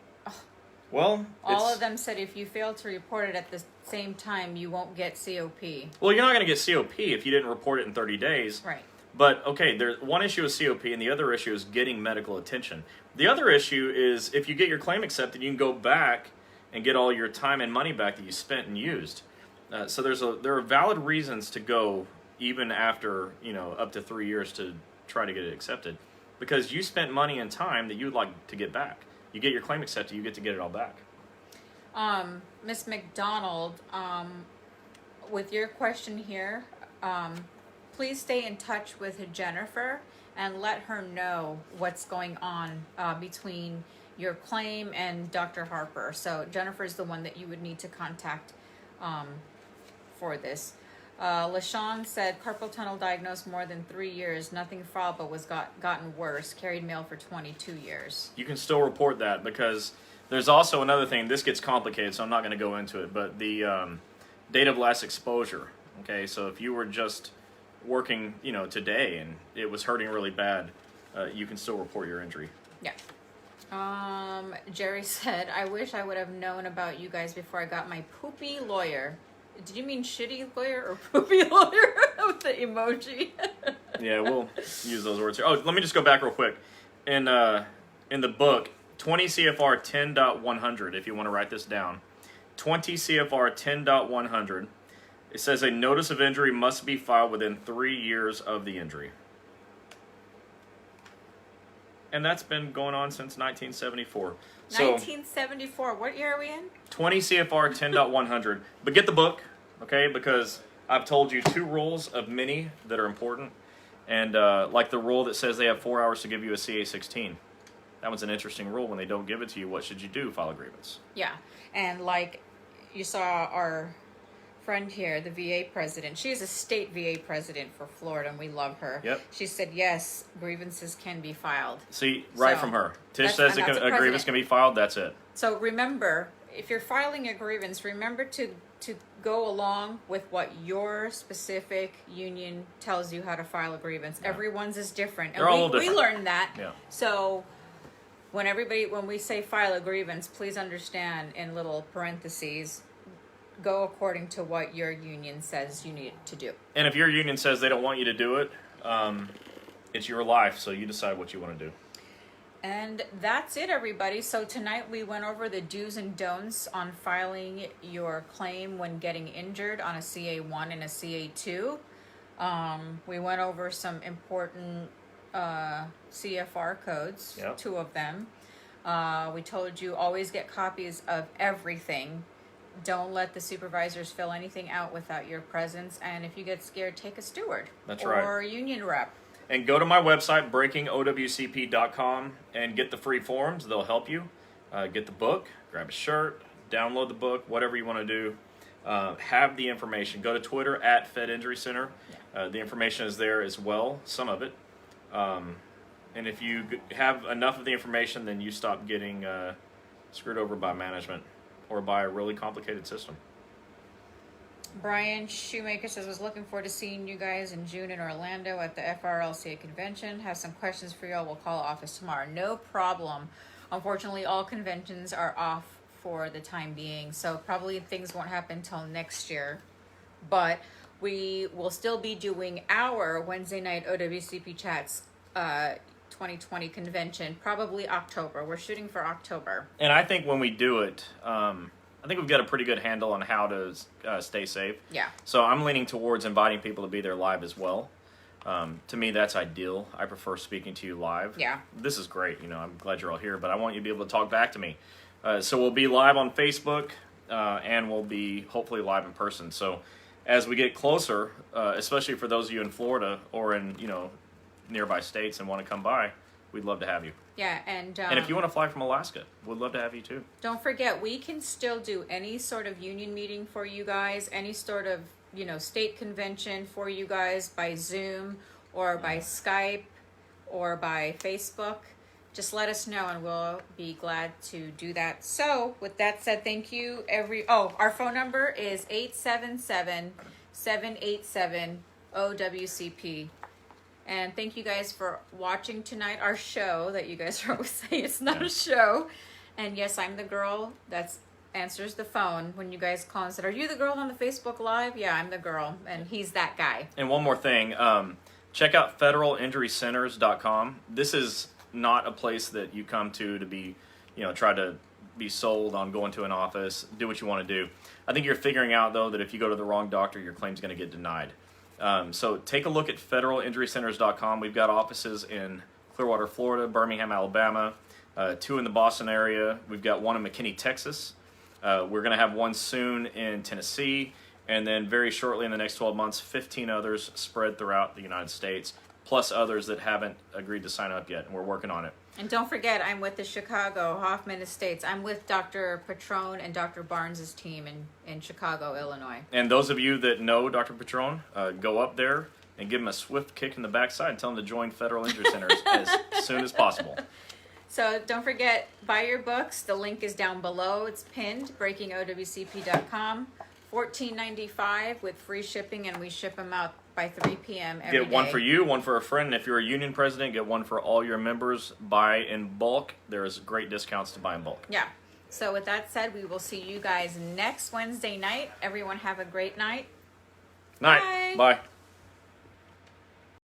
A: Well,
B: all of them said if you fail to report it at the same time, you won't get COP.
A: Well, you're not going to get COP if you didn't report it in 30 days.
B: Right.
A: But, okay, one issue is COP, and the other issue is getting medical attention. The other issue is if you get your claim accepted, you can go back and get all your time and money back that you spent and used. So there are valid reasons to go even after, up to 3 years to try to get it accepted. Because you spent money and time that you would like to get back. You get your claim accepted, you get to get it all back.
B: Miss McDonald, with your question here, please stay in touch with Jennifer and let her know what's going on between your claim and Dr. Harper. So Jennifer's the one that you would need to contact for this. LaShawn said, carpal tunnel diagnosed more than 3 years, nothing filed but was gotten worse, carried mail for 22 years.
A: You can still report that because there's also another thing. This gets complicated, so I'm not going to go into it, but the date of last exposure. Okay, so if you were just working, today and it was hurting really bad, you can still report your injury.
B: Yeah. Jerry said, I wish I would have known about you guys before I got my poopy lawyer. Did you mean shitty lawyer or poopy lawyer with the emoji?
A: Yeah, we'll use those words here. Oh, let me just go back real quick. In the book, 20 CFR 10.100, if you want to write this down, 20 CFR 10.100, it says a notice of injury must be filed within 3 years of the injury. And that's been going on since 1974.
B: 1974. What year are we in?
A: 20 CFR 10.100. But get the book, okay? Because I've told you 2 rules of many that are important. And like the rule that says they have 4 hours to give you a CA16. That one's an interesting rule. When they don't give it to you, what should you do? File a grievance.
B: Yeah. And like you saw our friend here, the VA president. She is a state VA president for Florida, and we love her.
A: Yep.
B: She said, yes, grievances can be filed.
A: See, right from her. Tish says a grievance can be filed, that's it.
B: So remember, if you're filing a grievance, remember to go along with what your specific union tells you how to file a grievance. Yeah. Everyone's is different. And
A: They're all different.
B: We learned that.
A: Yeah.
B: So when we say file a grievance, please understand in little parentheses, go according to what your union says you need to do.
A: And if your union says they don't want you to do it, it's your life, so you decide what you want to do.
B: And that's it, everybody. So tonight we went over the do's and don'ts on filing your claim when getting injured on a CA1 and a CA2. We went over some important CFR codes, yep. 2 of them. We told you always get copies of everything. Don't let the supervisors fill anything out without your presence. And if you get scared, take a steward.
A: That's right.
B: Or a union rep.
A: And go to my website, breakingowcp.com, and get the free forms. They'll help you. Get the book, grab a shirt, download the book, whatever you want to do. Have the information. Go to Twitter at Fed Injury Center. The information is there as well, some of it. And if you have enough of the information, then you stop getting screwed over by management or by a really complicated system.
B: Brian Shoemaker says, was looking forward to seeing you guys in June in Orlando at the FRLCA convention. Have some questions for y'all. We'll call office tomorrow. No problem. Unfortunately, all conventions are off for the time being, so probably things won't happen until next year. But we will still be doing our Wednesday night OWCP Chats 2020 convention, probably October. We're shooting for October.
A: And I think when we do it, I think we've got a pretty good handle on how to stay safe.
B: Yeah.
A: So I'm leaning towards inviting people to be there live as well. To me, that's ideal. I prefer speaking to you live.
B: Yeah.
A: This is great. I'm glad you're all here, but I want you to be able to talk back to me. So we'll be live on Facebook, and we'll be hopefully live in person. So as we get closer, especially for those of you in Florida or in nearby states and want to come by, we'd love to have you.
B: Yeah, and
A: if you want to fly from Alaska, we'd love to have you too.
B: Don't forget, we can still do any sort of union meeting for you guys, any sort of state convention for you guys by Zoom or by Skype or by Facebook. Just let us know and we'll be glad to do that. So with that said, thank you. Our phone number is 877-787-OWCP. And thank you guys for watching tonight, our show that you guys are always saying it's not a show. And yes, I'm the girl that answers the phone when you guys call and said, are you the girl on the Facebook Live? Yeah, I'm the girl, and he's that guy.
A: And one more thing, check out federalinjurycenters.com. This is not a place that you come to be, try to be sold on going to an office, do what you want to do. I think you're figuring out, though, that if you go to the wrong doctor, your claim's going to get denied. So take a look at federalinjurycenters.com. We've got offices in Clearwater, Florida, Birmingham, Alabama, 2 in the Boston area. We've got 1 in McKinney, Texas. We're going to have 1 soon in Tennessee, and then very shortly in the next 12 months, 15 others spread throughout the United States, plus others that haven't agreed to sign up yet, and we're working on it.
B: And don't forget, I'm with the Chicago Hoffman Estates. I'm with Dr. Patron and Dr. Barnes' team in Chicago, Illinois.
A: And those of you that know Dr. Patron, go up there and give him a swift kick in the backside and tell him to join Federal Injury Centers as soon as possible.
B: So don't forget, buy your books. The link is down below. It's pinned, breakingowcp.com. $14.95 with free shipping, and we ship them out by 3 p.m. every day.
A: Get 1 for you, 1 for a friend, and if you're a union president, get 1 for all your members. Buy in bulk. There's great discounts to buy in bulk.
B: Yeah. So with that said, we will see you guys next Wednesday night. Everyone have a great night.
A: Night. Bye.